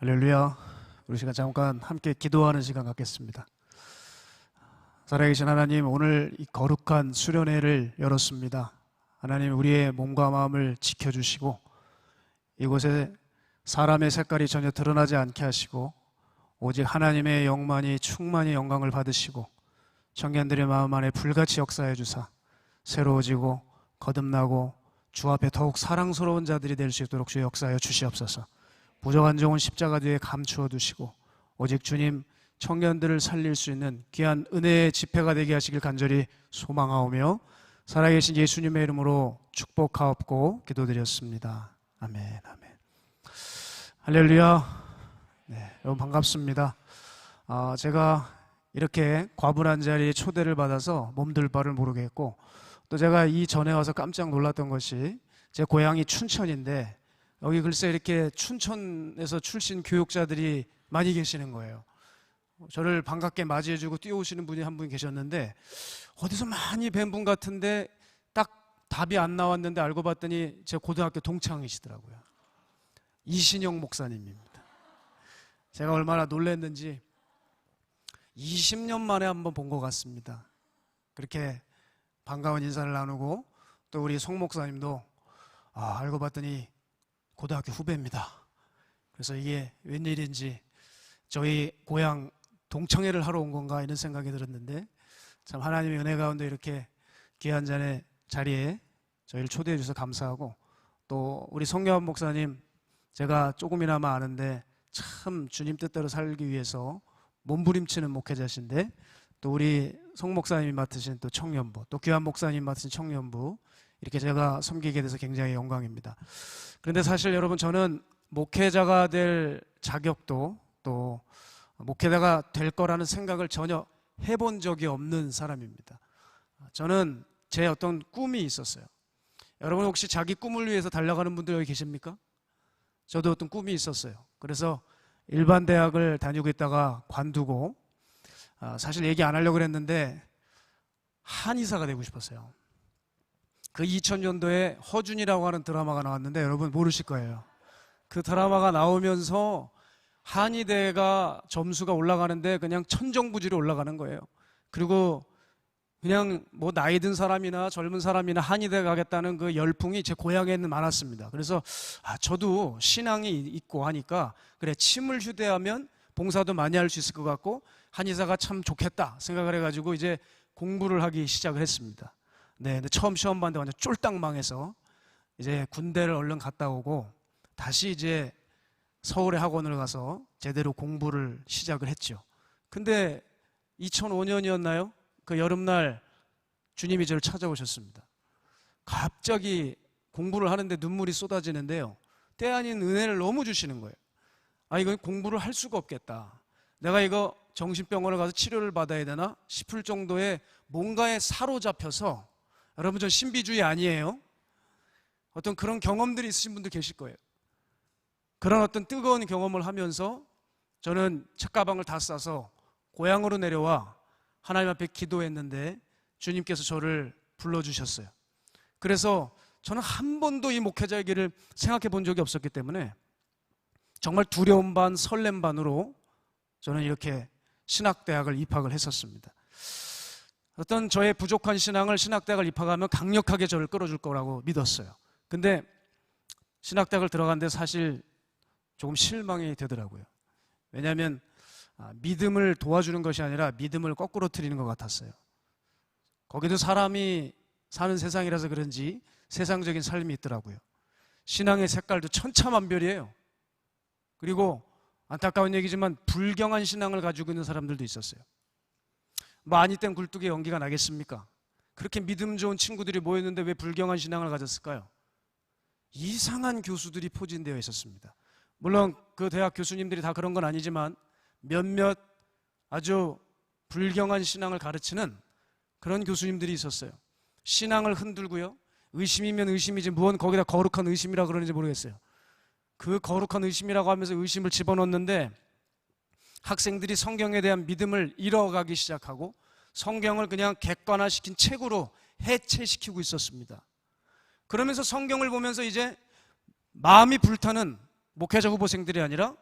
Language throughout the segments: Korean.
할렐루야. 우리 시간 잠깐 함께 기도하는 시간 갖겠습니다. 살아계신 하나님, 오늘 이 거룩한 수련회를 열었습니다. 하나님, 우리의 몸과 마음을 지켜주시고 이곳에 사람의 색깔이 전혀 드러나지 않게 하시고 오직 하나님의 영만이 충만히 영광을 받으시고 청년들의 마음 안에 불같이 역사해 주사 새로워지고 거듭나고 주 앞에 더욱 사랑스러운 자들이 될 수 있도록 주의 역사하여 주시옵소서. 부족한 종은 십자가 뒤에 감추어 두시고 오직 주님 청년들을 살릴 수 있는 귀한 은혜의 집회가 되게 하시길 간절히 소망하오며 살아계신 예수님의 이름으로 축복하옵고 기도드렸습니다. 아멘. 아멘. 할렐루야. 네, 여러분 반갑습니다. 제가 이렇게 과분한 자리에 초대를 받아서 몸둘 바를 모르겠고, 또 제가 이 전에 와서 깜짝 놀랐던 것이 제 고향이 춘천인데 여기 글쎄 이렇게 춘천에서 출신 교육자들이 많이 계시는 거예요. 저를 반갑게 맞이해주고 뛰어오시는 분이 한 분 계셨는데 어디서 많이 뵌 분 같은데 딱 답이 안 나왔는데 알고 봤더니 제 고등학교 동창이시더라고요. 이신영 목사님입니다. 제가 얼마나 놀랐는지 20년 만에 한번 본 것 같습니다. 그렇게 반가운 인사를 나누고 또 우리 송 목사님도 알고 봤더니 고등학교 후배입니다. 그래서 이게 웬일인지 저희 고향 동창회를 하러 온 건가 이런 생각이 들었는데 참 하나님의 은혜 가운데 이렇게 귀한 자리에 저희를 초대해 주셔서 감사하고, 또 우리 송여한 목사님 제가 조금이나마 아는데 참 주님 뜻대로 살기 위해서 몸부림치는 목회자신데, 또 우리 송 목사님이 맡으신 또 청년부, 또 귀한 목사님 맡으신 청년부, 이렇게 제가 섬기게 돼서 굉장히 영광입니다. 그런데 사실 여러분, 저는 목회자가 될 자격도 또 목회자가 될 거라는 생각을 전혀 해본 적이 없는 사람입니다. 저는 제 어떤 꿈이 있었어요. 여러분 혹시 자기 꿈을 위해서 달려가는 분들 여기 계십니까? 저도 어떤 꿈이 있었어요. 그래서 일반 대학을 다니고 있다가 관두고 사실 얘기 안 하려고 그랬는데 한의사가 되고 싶었어요. 그 2000년도에 허준이라고 하는 드라마가 나왔는데 여러분 모르실 거예요. 그 드라마가 나오면서 한의대가 점수가 올라가는데 그냥 천정부지로 올라가는 거예요. 그리고 그냥 뭐 나이 든 사람이나 젊은 사람이나 한의대 가겠다는 그 열풍이 제 고향에는 많았습니다. 그래서 저도 신앙이 있고 하니까 그래, 침을 휴대하면 봉사도 많이 할 수 있을 것 같고 한의사가 참 좋겠다 생각을 해가지고 이제 공부를 하기 시작을 했습니다. 네, 근데 처음 시험 봤는데 완전 쫄딱 망해서 이제 군대를 얼른 갔다 오고 다시 이제 서울의 학원을 가서 제대로 공부를 시작을 했죠. 근데 2005년이었나요? 그 여름날 주님이 저를 찾아오셨습니다. 갑자기 공부를 하는데 눈물이 쏟아지는데요, 때 아닌 은혜를 너무 주시는 거예요. 이건 공부를 할 수가 없겠다. 내가 이거 정신병원을 가서 치료를 받아야 되나 싶을 정도의 뭔가에 사로잡혀서, 여러분 저 신비주의 아니에요. 어떤 그런 경험들이 있으신 분들 계실 거예요. 그런 어떤 뜨거운 경험을 하면서 저는 책가방을 다 싸서 고향으로 내려와 하나님 앞에 기도했는데 주님께서 저를 불러주셨어요. 그래서 저는 한 번도 이 목회자의 길을 생각해 본 적이 없었기 때문에 정말 두려움 반 설렘 반으로 저는 이렇게 신학대학을 입학을 했었습니다. 어떤 저의 부족한 신앙을 신학대학을 입학하면 강력하게 저를 끌어줄 거라고 믿었어요. 근데 신학대학을 들어갔는데 사실 조금 실망이 되더라고요. 왜냐하면 믿음을 도와주는 것이 아니라 믿음을 거꾸로 틀리는 것 같았어요. 거기도 사람이 사는 세상이라서 그런지 세상적인 삶이 있더라고요. 신앙의 색깔도 천차만별이에요. 그리고 안타까운 얘기지만 불경한 신앙을 가지고 있는 사람들도 있었어요. 아니 땐 굴뚝에 연기가 나겠습니까? 그렇게 믿음 좋은 친구들이 모였는데 왜 불경한 신앙을 가졌을까요? 이상한 교수들이 포진되어 있었습니다. 물론 그 대학 교수님들이 다 그런 건 아니지만 몇몇 아주 불경한 신앙을 가르치는 그런 교수님들이 있었어요. 신앙을 흔들고요, 의심이면 의심이지 무언 거기다 거룩한 의심이라고 그러는지 모르겠어요. 그 거룩한 의심이라고 하면서 의심을 집어넣는데 학생들이 성경에 대한 믿음을 잃어가기 시작하고 성경을 그냥 객관화시킨 책으로 해체시키고 있었습니다. 그러면서 성경을 보면서 이제 마음이 불타는 목회자 후보생들이 아니라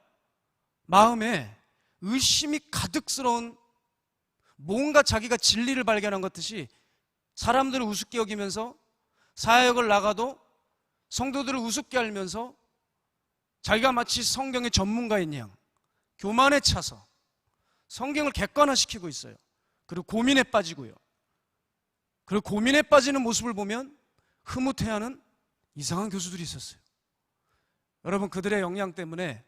마음에 의심이 가득스러운, 뭔가 자기가 진리를 발견한 것 같이 사람들을 우습게 여기면서 사역을 나가도 성도들을 우습게 알면서 자기가 마치 성경의 전문가인 양 교만에 차서 성경을 객관화시키고 있어요. 그리고 고민에 빠지고요. 그리고 고민에 빠지는 모습을 보면 흐뭇해하는 이상한 교수들이 있었어요. 여러분, 그들의 영향 때문에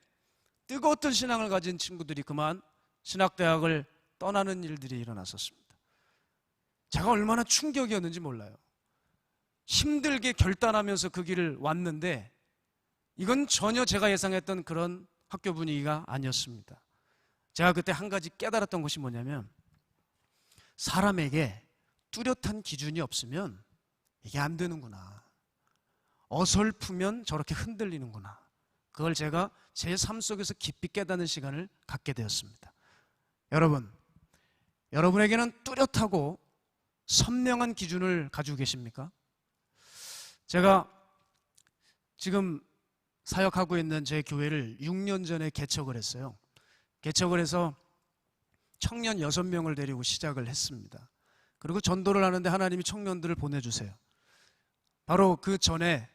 뜨거웠던 신앙을 가진 친구들이 그만 신학대학을 떠나는 일들이 일어났었습니다. 제가 얼마나 충격이었는지 몰라요. 힘들게 결단하면서 그 길을 왔는데 이건 전혀 제가 예상했던 그런 학교 분위기가 아니었습니다. 제가 그때 한 가지 깨달았던 것이 뭐냐면, 사람에게 뚜렷한 기준이 없으면 이게 안 되는구나. 어설프면 저렇게 흔들리는구나. 그걸 제가 제 삶 속에서 깊이 깨닫는 시간을 갖게 되었습니다. 여러분, 여러분에게는 뚜렷하고 선명한 기준을 가지고 계십니까? 제가 지금 사역하고 있는 제 교회를 6년 전에 개척을 했어요. 개척을 해서 청년 6명을 데리고 시작을 했습니다. 그리고 전도를 하는데 하나님이 청년들을 보내주세요. 바로 그 전에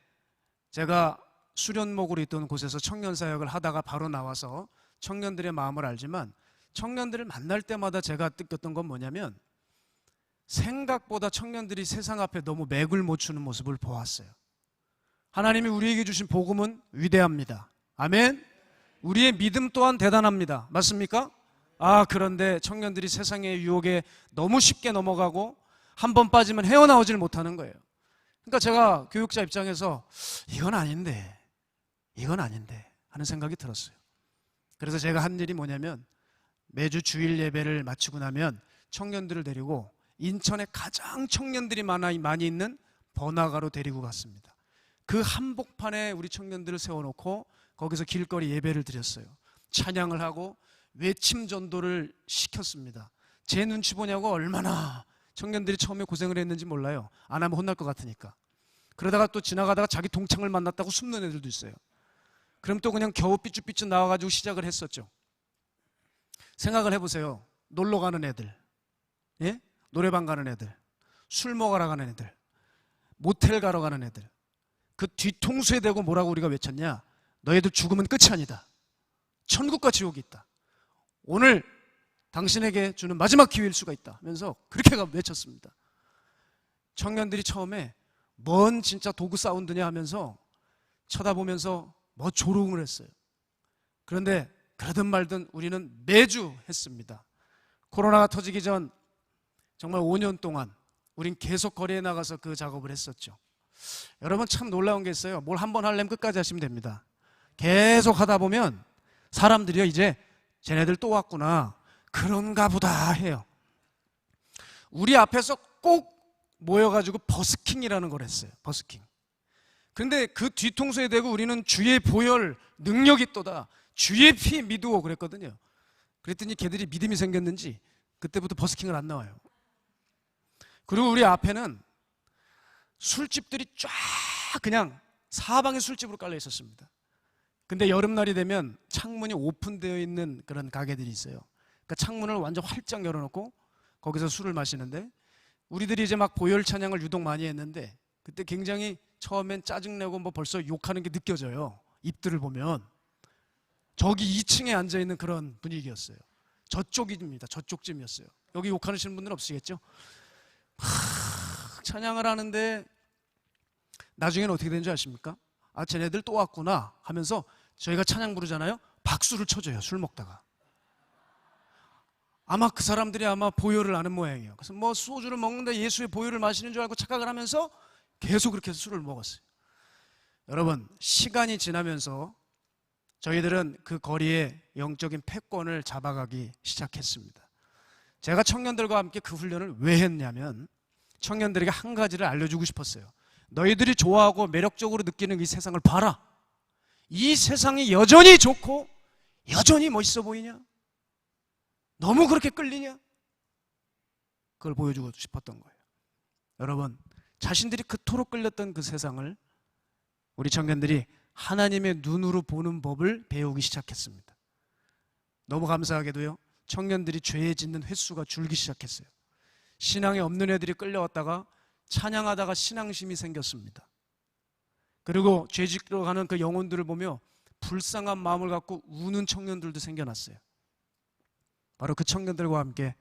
제가 수련목으로 있던 곳에서 청년 사역을 하다가 바로 나와서 청년들의 마음을 알지만, 청년들을 만날 때마다 제가 느꼈던 건 뭐냐면, 생각보다 청년들이 세상 앞에 너무 맥을 못 추는 모습을 보았어요. 하나님이 우리에게 주신 복음은 위대합니다. 아멘. 우리의 믿음 또한 대단합니다. 맞습니까? 그런데 청년들이 세상의 유혹에 너무 쉽게 넘어가고 한 번 빠지면 헤어나오질 못하는 거예요. 그러니까 제가 교육자 입장에서 이건 아닌데 하는 생각이 들었어요. 그래서 제가 한 일이 뭐냐면, 매주 주일 예배를 마치고 나면 청년들을 데리고 인천에 가장 청년들이 많이 있는 번화가로 데리고 갔습니다. 그 한복판에 우리 청년들을 세워놓고 거기서 길거리 예배를 드렸어요. 찬양을 하고 외침 전도를 시켰습니다. 제 눈치 보냐고 얼마나 청년들이 처음에 고생을 했는지 몰라요. 안 하면 혼날 것 같으니까. 그러다가 또 지나가다가 자기 동창을 만났다고 숨는 애들도 있어요. 그럼 또 그냥 겨우 삐쭉삐쭉 나와가지고 시작을 했었죠. 생각을 해보세요. 놀러 가는 애들, 예? 노래방 가는 애들, 술 먹으러 가는 애들, 모텔 가러 가는 애들, 그 뒤통수에 대고 뭐라고 우리가 외쳤냐? 너희들 죽으면 끝이 아니다. 천국과 지옥이 있다. 오늘 당신에게 주는 마지막 기회일 수가 있다 하면서 그렇게 외쳤습니다. 청년들이 처음에 뭔 진짜 도구 사운드냐 하면서 쳐다보면서 뭐 조롱을 했어요. 그런데 그러든 말든 우리는 매주 했습니다. 코로나가 터지기 전 정말 5년 동안 우린 계속 거리에 나가서 그 작업을 했었죠. 여러분, 참 놀라운 게 있어요. 뭘 한번 하려면 끝까지 하시면 됩니다. 계속 하다 보면 사람들이요, 이제 쟤네들 또 왔구나, 그런가 보다 해요. 우리 앞에서 꼭 모여가지고 버스킹이라는 걸 했어요. 버스킹. 그런데 그 뒤통수에 대고 우리는 주의 보혈 능력이 또다, 주의 피 믿으오 그랬거든요. 그랬더니 걔들이 믿음이 생겼는지 그때부터 버스킹을 안 나와요. 그리고 우리 앞에는 술집들이 쫙 그냥 사방에 술집으로 깔려 있었습니다. 근데 여름날이 되면 창문이 오픈되어 있는 그런 가게들이 있어요. 그러니까 창문을 완전 활짝 열어놓고 거기서 술을 마시는데, 우리들이 이제 막 보혈 찬양을 유독 많이 했는데 그때 굉장히 처음엔 짜증내고 뭐 벌써 욕하는 게 느껴져요. 입들을 보면. 저기 2층에 앉아있는 그런 분위기였어요. 저쪽입니다. 저쪽쯤이었어요. 여기 욕하시는 분들은 없으시겠죠? 찬양을 하는데 나중에는 어떻게 되는 줄 아십니까? 쟤네들 또 왔구나 하면서 저희가 찬양 부르잖아요. 박수를 쳐줘요. 술 먹다가. 아마 그 사람들이 아마 보혈을 아는 모양이에요. 그래서 뭐 소주를 먹는데 예수의 보혈을 마시는 줄 알고 착각을 하면서 계속 그렇게 해서 술을 먹었어요. 여러분, 시간이 지나면서 저희들은 그 거리에 영적인 패권을 잡아가기 시작했습니다. 제가 청년들과 함께 그 훈련을 왜 했냐면, 청년들에게 한 가지를 알려주고 싶었어요. 너희들이 좋아하고 매력적으로 느끼는 이 세상을 봐라. 이 세상이 여전히 좋고 여전히 멋있어 보이냐? 너무 그렇게 끌리냐? 그걸 보여주고 싶었던 거예요. 여러분, 자신들이 그토록 끌렸던 그 세상을 우리 청년들이 하나님의 눈으로 보는 법을 배우기 시작했습니다. 너무 감사하게도요, 청년들이 죄 짓는 횟수가 줄기 시작했어요. 신앙에 없는 애들이 끌려왔다가 찬양하다가 신앙심이 생겼습니다. 그리고 죄 짓러 가는 그 영혼들을 보며 불쌍한 마음을 갖고 우는 청년들도 생겨났어요. 바로 그 청년들과 함께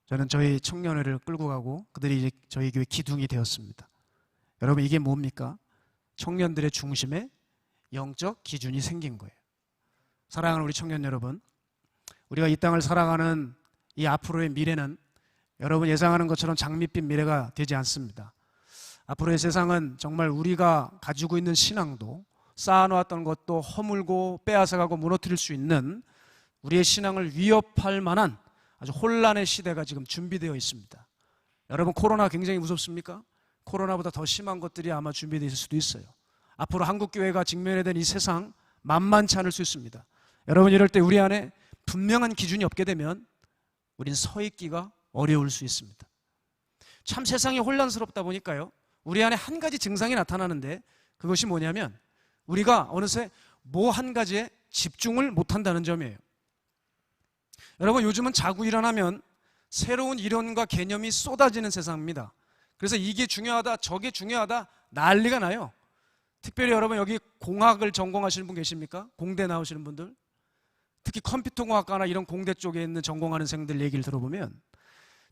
저는 저희 청년회를 끌고 가고 그들이 이제 저희 교회 기둥이 되었습니다. 여러분, 이게 뭡니까? 청년들의 중심에 영적 기준이 생긴 거예요. 사랑하는 우리 청년 여러분, 우리가 이 땅을 살아가는 이 앞으로의 미래는 여러분 예상하는 것처럼 장밋빛 미래가 되지 않습니다. 앞으로의 세상은 정말 우리가 가지고 있는 신앙도, 쌓아놓았던 것도 허물고 빼앗아가고 무너뜨릴 수 있는 우리의 신앙을 위협할 만한 아주 혼란의 시대가 지금 준비되어 있습니다. 여러분, 코로나 굉장히 무섭습니까? 코로나보다 더 심한 것들이 아마 준비되어 있을 수도 있어요. 앞으로 한국교회가 직면해야 되는 이 세상 만만치 않을 수 있습니다. 여러분, 이럴 때 우리 안에 분명한 기준이 없게 되면 우린 서 있기가 어려울 수 있습니다. 참 세상이 혼란스럽다 보니까요, 우리 안에 한 가지 증상이 나타나는데 그것이 뭐냐면 우리가 어느새 뭐 한 가지에 집중을 못한다는 점이에요. 여러분, 요즘은 자고 일어나면 새로운 이론과 개념이 쏟아지는 세상입니다. 그래서 이게 중요하다, 저게 중요하다 난리가 나요. 특별히 여러분, 여기 공학을 전공하시는 분 계십니까? 공대 나오시는 분들, 특히 컴퓨터공학과나 이런 공대 쪽에 있는 전공하는 생들 얘기를 들어보면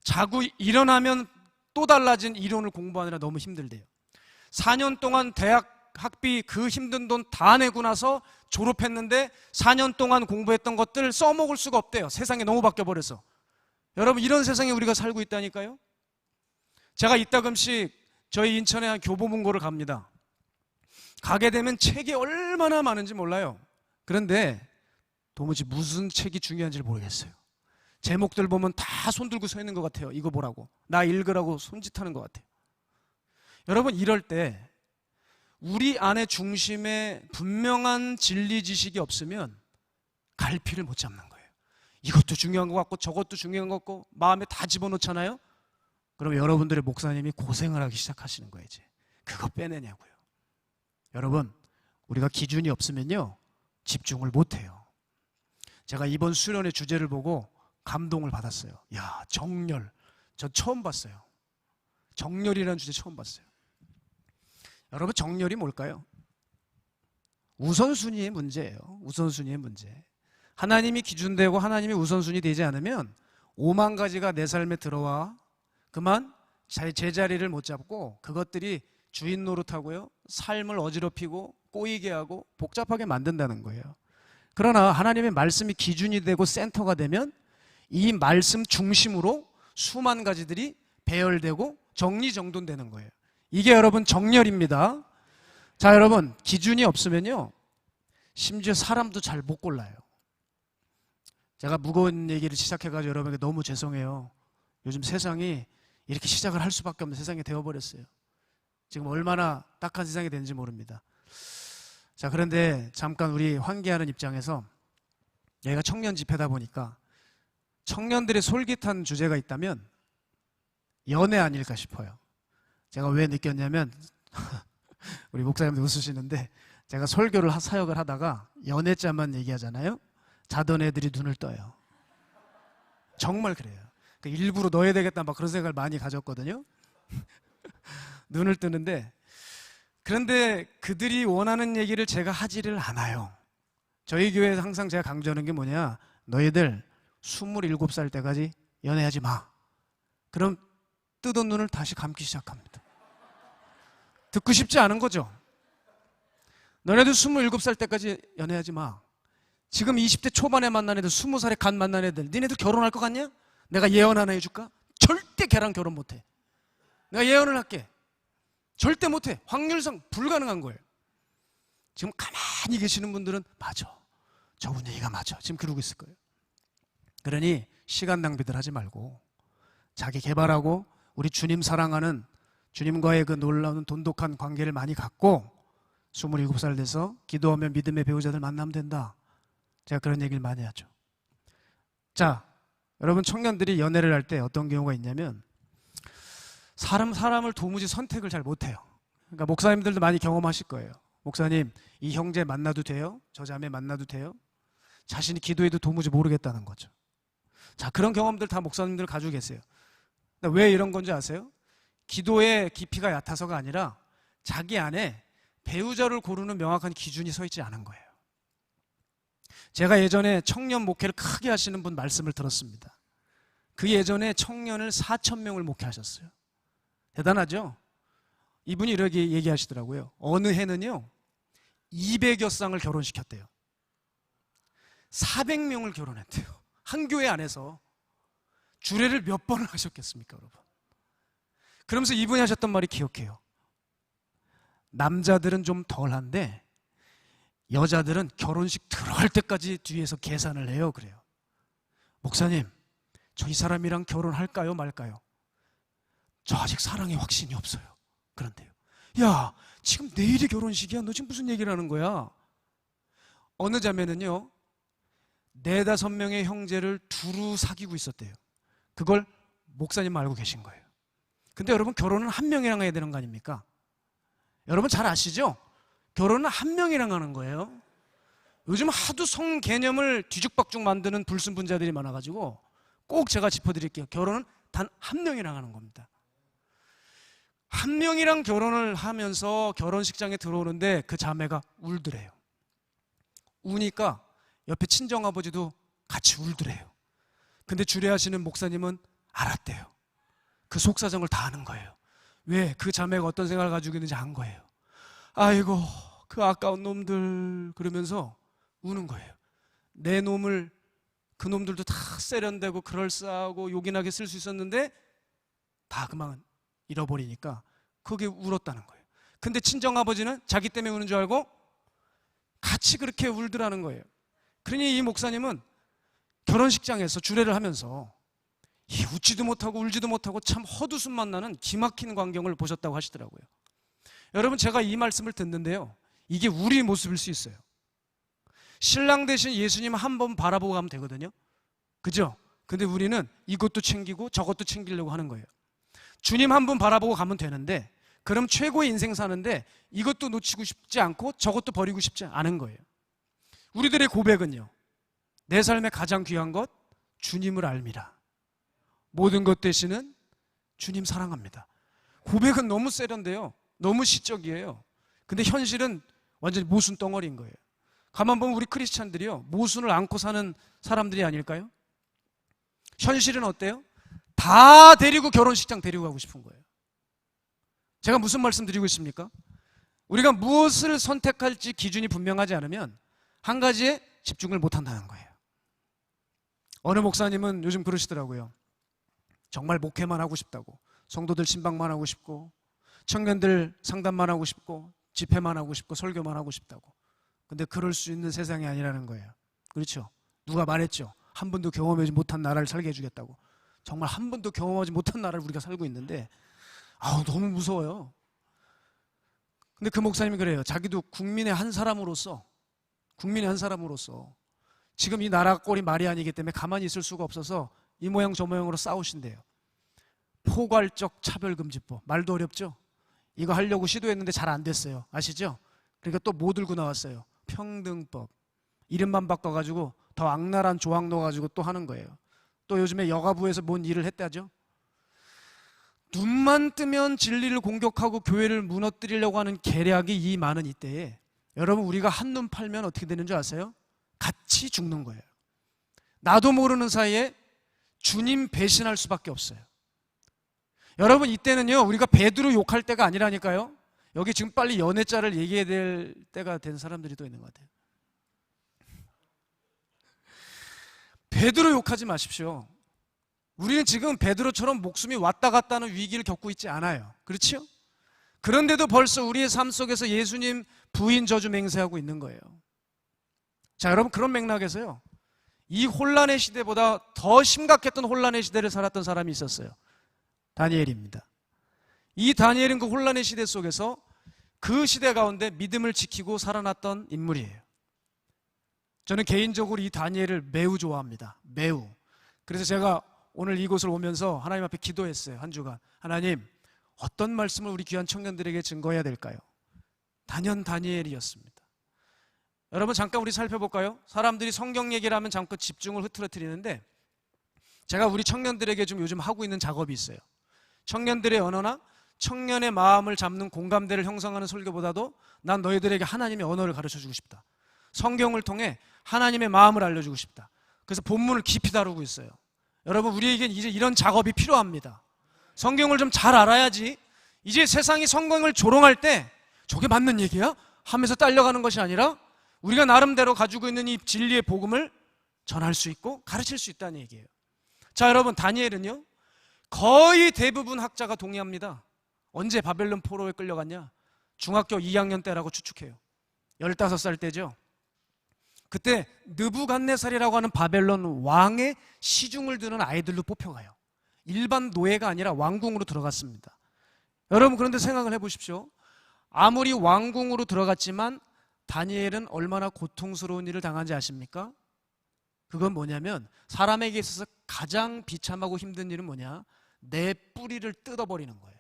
자고 일어나면 또 달라진 이론을 공부하느라 너무 힘들대요. 4년 동안 대학 학비 그 힘든 돈 다 내고 나서 졸업했는데 4년 동안 공부했던 것들 써먹을 수가 없대요. 세상이 너무 바뀌어버려서. 여러분, 이런 세상에 우리가 살고 있다니까요. 제가 이따금씩 저희 인천에 한 교보문고를 갑니다. 가게 되면 책이 얼마나 많은지 몰라요. 그런데 도무지 무슨 책이 중요한지 모르겠어요. 제목들 보면 다 손 들고 서 있는 것 같아요. 이거 보라고, 나 읽으라고 손짓하는 것 같아요. 여러분, 이럴 때 우리 안에 중심에 분명한 진리 지식이 없으면 갈피를 못 잡는 거예요. 이것도 중요한 것 같고 저것도 중요한 것 같고 마음에 다 집어넣잖아요. 그럼 여러분들의 목사님이 고생을 하기 시작하시는 거예요. 이제 그거 빼내냐고요. 여러분, 우리가 기준이 없으면요 집중을 못해요. 제가 이번 수련의 주제를 보고 감동을 받았어요. 야, 정열. 저 처음 봤어요. 정열이라는 주제 처음 봤어요. 여러분, 정열이 뭘까요? 우선순위의 문제예요. 우선순위의 문제. 하나님이 기준되고 하나님이 우선순위 되지 않으면 5만 가지가 내 삶에 들어와 그만 제자리를 못 잡고 그것들이 주인 노릇하고요, 삶을 어지럽히고 꼬이게 하고 복잡하게 만든다는 거예요. 그러나 하나님의 말씀이 기준이 되고 센터가 되면 이 말씀 중심으로 수만 가지들이 배열되고 정리정돈되는 거예요. 이게 여러분 정열입니다. 자, 여러분, 기준이 없으면요 심지어 사람도 잘 못 골라요. 제가 무거운 얘기를 시작해가지고 여러분에게 너무 죄송해요. 요즘 세상이 이렇게 시작을 할 수밖에 없는 세상이 되어버렸어요. 지금 얼마나 딱한 세상이 되는지 모릅니다. 자, 그런데 잠깐 우리 환기하는 입장에서 여기가 청년 집회다 보니까 청년들의 솔깃한 주제가 있다면 연애 아닐까 싶어요. 제가 왜 느꼈냐면 우리 목사님도 웃으시는데 제가 설교를 사역을 하다가 연애자만 얘기하잖아요. 자던 애들이 눈을 떠요. 정말 그래요. 일부러 넣어야 되겠다 막 그런 생각을 많이 가졌거든요. 눈을 뜨는데, 그런데 그들이 원하는 얘기를 제가 하지를 않아요. 저희 교회에서 항상 제가 강조하는 게 뭐냐, 너희들 27살 때까지 연애하지 마. 그럼 뜨던 눈을 다시 감기 시작합니다. 듣고 싶지 않은 거죠. 너네들 27살 때까지 연애하지 마. 지금 20대 초반에 만난 애들, 20살에 간 만난 애들, 니네들 결혼할 것 같냐? 내가 예언 하나 해줄까? 절대 걔랑 결혼 못해. 내가 예언을 할게. 절대 못해. 확률상 불가능한 거예요. 지금 가만히 계시는 분들은 맞아, 저분 얘기가 맞아, 지금 그러고 있을 거예요. 그러니 시간 낭비들 하지 말고 자기 개발하고 우리 주님 사랑하는 주님과의 그 놀라운 돈독한 관계를 많이 갖고 27살 돼서 기도하면 믿음의 배우자들 만나면 된다. 제가 그런 얘기를 많이 하죠. 자, 여러분, 청년들이 연애를 할 때 어떤 경우가 있냐면 사람을 도무지 선택을 잘 못해요. 그러니까 목사님들도 많이 경험하실 거예요. 목사님, 이 형제 만나도 돼요? 저 자매 만나도 돼요? 자신이 기도해도 도무지 모르겠다는 거죠. 자, 그런 경험들 다 목사님들 가지고 계세요. 왜 이런 건지 아세요? 기도의 깊이가 얕아서가 아니라 자기 안에 배우자를 고르는 명확한 기준이 서 있지 않은 거예요. 제가 예전에 청년 목회를 크게 하시는 분 말씀을 들었습니다. 그 예전에 청년을 4,000명을 목회하셨어요. 대단하죠? 이분이 이렇게 얘기하시더라고요. 어느 해는요 200여 쌍을 결혼시켰대요. 400명을 결혼했대요. 한 교회 안에서. 주례를 몇 번을 하셨겠습니까, 여러분? 그러면서 이분이 하셨던 말이 기억해요. 남자들은 좀 덜한데 여자들은 결혼식 들어갈 때까지 뒤에서 계산을 해요. 그래요. 목사님, 저 이 사람이랑 결혼할까요 말까요? 저 아직 사랑의 확신이 없어요. 그런데요, 야, 지금 내일이 결혼식이야. 너 지금 무슨 얘기를 하는 거야? 어느 자매는요 4-5명의 형제를 두루 사귀고 있었대요. 그걸 목사님 알고 계신 거예요. 근데 여러분, 결혼은 한 명이랑 해야 되는 거 아닙니까? 여러분 잘 아시죠? 결혼은 한 명이랑 하는 거예요. 요즘 하도 성 개념을 뒤죽박죽 만드는 불순분자들이 많아가지고 꼭 제가 짚어드릴게요. 결혼은 단 한 명이랑 하는 겁니다. 한 명이랑 결혼을 하면서 결혼식장에 들어오는데 그 자매가 울더래요. 우니까 옆에 친정아버지도 같이 울더래요. 근데 주례하시는 목사님은 알았대요. 그 속사정을 다 아는 거예요. 왜? 그 자매가 어떤 생각을 가지고 있는지 안 거예요. 아이고, 그 아까운 놈들, 그러면서 우는 거예요. 내 놈을, 그 놈들도 다 세련되고 그럴싸하고 요긴하게 쓸 수 있었는데 다 그만 잃어버리니까 그게 울었다는 거예요. 근데 친정아버지는 자기 때문에 우는 줄 알고 같이 그렇게 울더라는 거예요. 그러니 이 목사님은 결혼식장에서 주례를 하면서 웃지도 못하고 울지도 못하고 참 헛웃음만 나는 기막힌 광경을 보셨다고 하시더라고요. 여러분, 제가 이 말씀을 듣는데요, 이게 우리 모습일 수 있어요. 신랑 대신 예수님 한 번 바라보고 가면 되거든요. 그죠? 근데 우리는 이것도 챙기고 저것도 챙기려고 하는 거예요. 주님 한 분 바라보고 가면 되는데, 그럼 최고의 인생 사는데 이것도 놓치고 싶지 않고 저것도 버리고 싶지 않은 거예요. 우리들의 고백은요, 내 삶의 가장 귀한 것 주님을 알미라. 모든 것 대신은 주님 사랑합니다. 고백은 너무 세련돼요. 너무 시적이에요. 근데 현실은 완전히 모순 덩어리인 거예요. 가만 보면 우리 크리스찬들이요, 모순을 안고 사는 사람들이 아닐까요? 현실은 어때요? 다 데리고 결혼식장 데리고 가고 싶은 거예요. 제가 무슨 말씀 드리고 있습니까? 우리가 무엇을 선택할지 기준이 분명하지 않으면 한 가지에 집중을 못 한다는 거예요. 어느 목사님은 요즘 그러시더라고요. 정말 목회만 하고 싶다고, 성도들 신방만 하고 싶고, 청년들 상담만 하고 싶고, 집회만 하고 싶고, 설교만 하고 싶다고. 근데 그럴 수 있는 세상이 아니라는 거예요. 그렇죠? 누가 말했죠? 한 번도 경험하지 못한 나라를 살게 해주겠다고. 정말 한 번도 경험하지 못한 나라를 우리가 살고 있는데 너무 무서워요. 근데 그 목사님이 그래요. 자기도 국민의 한 사람으로서 지금 이 나라 꼴이 말이 아니기 때문에 가만히 있을 수가 없어서 이 모양 저 모양으로 싸우신대요. 포괄적 차별금지법. 말도 어렵죠? 이거 하려고 시도했는데 잘 안 됐어요. 아시죠? 그러니까 또 뭐 들고 나왔어요? 평등법. 이름만 바꿔가지고 더 악랄한 조항 넣어가지고 또 하는 거예요. 또 요즘에 여가부에서 뭔 일을 했다죠? 눈만 뜨면 진리를 공격하고 교회를 무너뜨리려고 하는 계략이 이 많은 이때에 여러분, 우리가 한눈 팔면 어떻게 되는 줄 아세요? 같이 죽는 거예요. 나도 모르는 사이에 주님 배신할 수밖에 없어요. 여러분, 이때는요, 우리가 베드로 욕할 때가 아니라니까요. 여기 지금 빨리 연애자를 얘기해야 될 때가 된 사람들이 또 있는 것 같아요. 베드로 욕하지 마십시오. 우리는 지금 베드로처럼 목숨이 왔다 갔다 하는 위기를 겪고 있지 않아요. 그렇죠? 그런데도 벌써 우리의 삶 속에서 예수님 부인 저주 맹세하고 있는 거예요. 자, 여러분, 그런 맥락에서요, 이 혼란의 시대보다 더 심각했던 혼란의 시대를 살았던 사람이 있었어요. 다니엘입니다. 이 다니엘은 그 혼란의 시대 속에서 그 시대 가운데 믿음을 지키고 살아났던 인물이에요. 저는 개인적으로 이 다니엘을 매우 좋아합니다. 매우. 그래서 제가 오늘 이곳을 오면서 하나님 앞에 기도했어요. 한 주간. 하나님, 어떤 말씀을 우리 귀한 청년들에게 증거해야 될까요? 단연 다니엘이었습니다. 여러분 잠깐 우리 살펴볼까요? 사람들이 성경 얘기를 하면 잠깐 집중을 흐트러뜨리는데 제가 우리 청년들에게 좀 요즘 하고 있는 작업이 있어요. 청년들의 언어나 청년의 마음을 잡는 공감대를 형성하는 설교보다도 난 너희들에게 하나님의 언어를 가르쳐주고 싶다. 성경을 통해 하나님의 마음을 알려주고 싶다. 그래서 본문을 깊이 다루고 있어요. 여러분 우리에겐 이제 이런 작업이 필요합니다. 성경을 좀 잘 알아야지 이제 세상이 성경을 조롱할 때 저게 맞는 얘기야? 하면서 딸려가는 것이 아니라 우리가 나름대로 가지고 있는 이 진리의 복음을 전할 수 있고 가르칠 수 있다는 얘기예요. 자, 여러분 다니엘은요 거의 대부분 학자가 동의합니다. 언제 바벨론 포로에 끌려갔냐? 중학교 2학년 때라고 추측해요. 15살 때죠. 그때 느부갓네살이라고 하는 바벨론 왕의 시중을 드는 아이들로 뽑혀가요. 일반 노예가 아니라 왕궁으로 들어갔습니다. 여러분 그런데 생각을 해보십시오. 아무리 왕궁으로 들어갔지만 다니엘은 얼마나 고통스러운 일을 당한지 아십니까? 그건 뭐냐면 사람에게 있어서 가장 비참하고 힘든 일은 뭐냐? 내 뿌리를 뜯어버리는 거예요.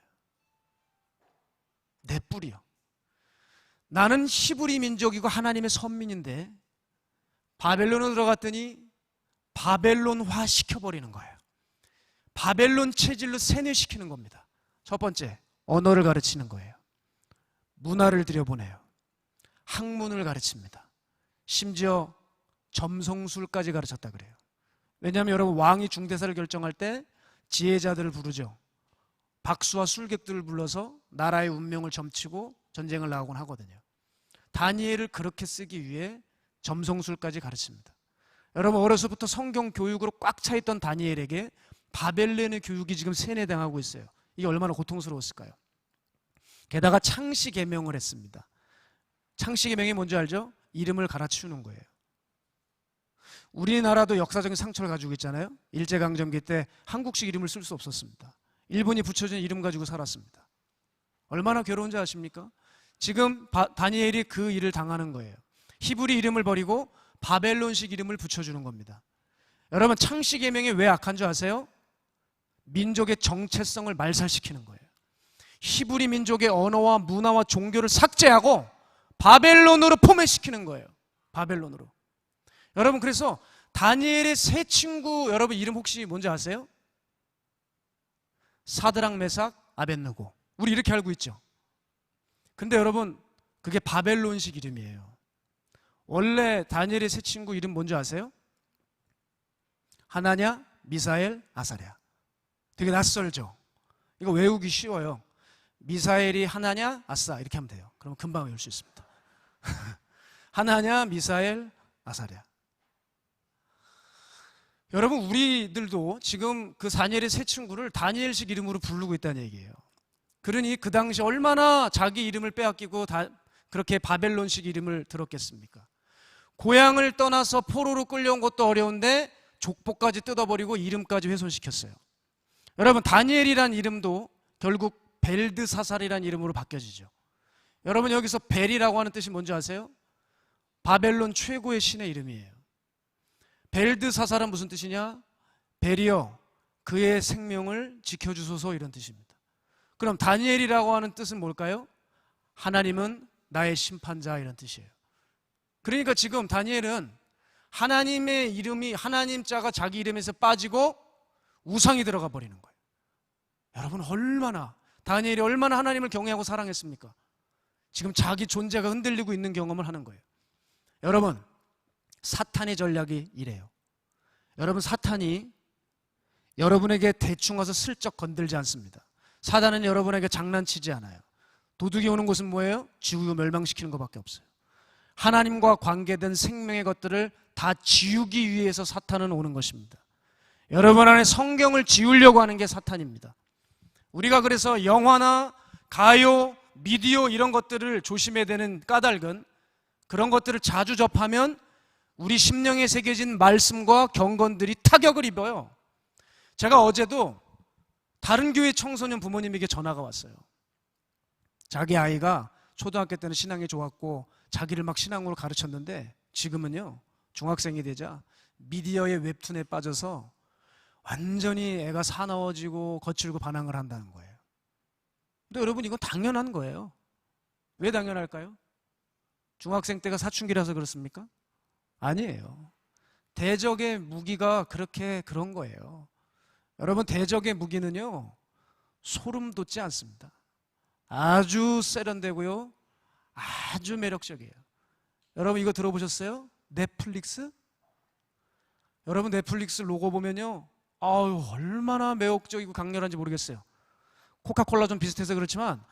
내 뿌리요. 나는 히브리 민족이고 하나님의 선민인데 바벨론으로 들어갔더니 바벨론화 시켜버리는 거예요. 바벨론 체질로 세뇌시키는 겁니다. 첫 번째, 언어를 가르치는 거예요. 문화를 들여보내요. 학문을 가르칩니다. 심지어 점성술까지 가르쳤다 그래요. 왜냐하면 여러분 왕이 중대사를 결정할 때 지혜자들을 부르죠. 박수와 술객들을 불러서 나라의 운명을 점치고 전쟁을 나가곤 하거든요. 다니엘을 그렇게 쓰기 위해 점성술까지 가르칩니다. 여러분 어려서부터 성경 교육으로 꽉 차 있던 다니엘에게 바벨론의 교육이 지금 세뇌당하고 있어요. 이게 얼마나 고통스러웠을까요? 게다가 창씨 계명을 했습니다. 창씨 계명이 뭔지 알죠? 이름을 갈아치우는 거예요. 우리나라도 역사적인 상처를 가지고 있잖아요. 일제강점기 때 한국식 이름을 쓸 수 없었습니다. 일본이 붙여준 이름 가지고 살았습니다. 얼마나 괴로운지 아십니까? 지금 다니엘이 그 일을 당하는 거예요. 히브리 이름을 버리고 바벨론식 이름을 붙여주는 겁니다. 여러분 창씨 계명이 왜 악한 줄 아세요? 민족의 정체성을 말살시키는 거예요. 히브리 민족의 언어와 문화와 종교를 삭제하고 바벨론으로 포맷시키는 거예요. 바벨론으로. 여러분 그래서 다니엘의 세 친구 여러분 이름 혹시 뭔지 아세요? 사드락, 메삭, 아벳느고. 우리 이렇게 알고 있죠. 근데 여러분 그게 바벨론식 이름이에요. 원래 다니엘의 세 친구 이름 뭔지 아세요? 하나냐, 미사엘, 아사랴. 되게 낯설죠? 이거 외우기 쉬워요. 미사엘이 하나냐, 아싸 이렇게 하면 돼요. 그러면 금방 외울 수 있습니다. 하나냐, 미사엘, 아사랴. 여러분 우리들도 지금 그 다니엘의 세 친구를 다니엘식 이름으로 부르고 있다는 얘기예요. 그러니 그 당시 얼마나 자기 이름을 빼앗기고 그렇게 바벨론식 이름을 들었겠습니까? 고향을 떠나서 포로로 끌려온 것도 어려운데 족보까지 뜯어버리고 이름까지 훼손시켰어요. 여러분 다니엘이란 이름도 결국 벨드사살이란 이름으로 바뀌어지죠. 여러분 여기서 벨이라고 하는 뜻이 뭔지 아세요? 바벨론 최고의 신의 이름이에요. 벨드사살은 무슨 뜻이냐? 벨이여 그의 생명을 지켜주소서 이런 뜻입니다. 그럼 다니엘이라고 하는 뜻은 뭘까요? 하나님은 나의 심판자 이런 뜻이에요. 그러니까 지금 다니엘은 하나님의 이름이 하나님 자가 자기 이름에서 빠지고 우상이 들어가 버리는 거예요. 여러분 얼마나 다니엘이 얼마나 하나님을 경외하고 사랑했습니까? 지금 자기 존재가 흔들리고 있는 경험을 하는 거예요. 여러분 사탄의 전략이 이래요. 여러분 사탄이 여러분에게 대충 와서 슬쩍 건들지 않습니다. 사단은 여러분에게 장난치지 않아요. 도둑이 오는 곳은 뭐예요? 지우고 멸망시키는 것밖에 없어요. 하나님과 관계된 생명의 것들을 다 지우기 위해서 사탄은 오는 것입니다. 여러분 안에 성경을 지우려고 하는 게 사탄입니다. 우리가 그래서 영화나 가요, 미디어 이런 것들을 조심해야 되는 까닭은 그런 것들을 자주 접하면 우리 심령에 새겨진 말씀과 경건들이 타격을 입어요. 제가 어제도 다른 교회 청소년 부모님에게 전화가 왔어요. 자기 아이가 초등학교 때는 신앙이 좋았고 자기를 막 신앙으로 가르쳤는데 지금은요 중학생이 되자 미디어의 웹툰에 빠져서 완전히 애가 사나워지고 거칠고 반항을 한다는 거예요. 근데 여러분 이건 당연한 거예요. 왜 당연할까요? 중학생 때가 사춘기라서 그렇습니까? 아니에요. 대적의 무기가 그런 거예요. 여러분, 대적의 무기는요, 소름 돋지 않습니다. 아주 세련되고요, 아주 매력적이에요. 여러분, 이거 들어보셨어요? 넷플릭스? 여러분, 넷플릭스 로고 보면요, 아유, 얼마나 매혹적이고 강렬한지 모르겠어요. 코카콜라 좀 비슷해서 그렇지만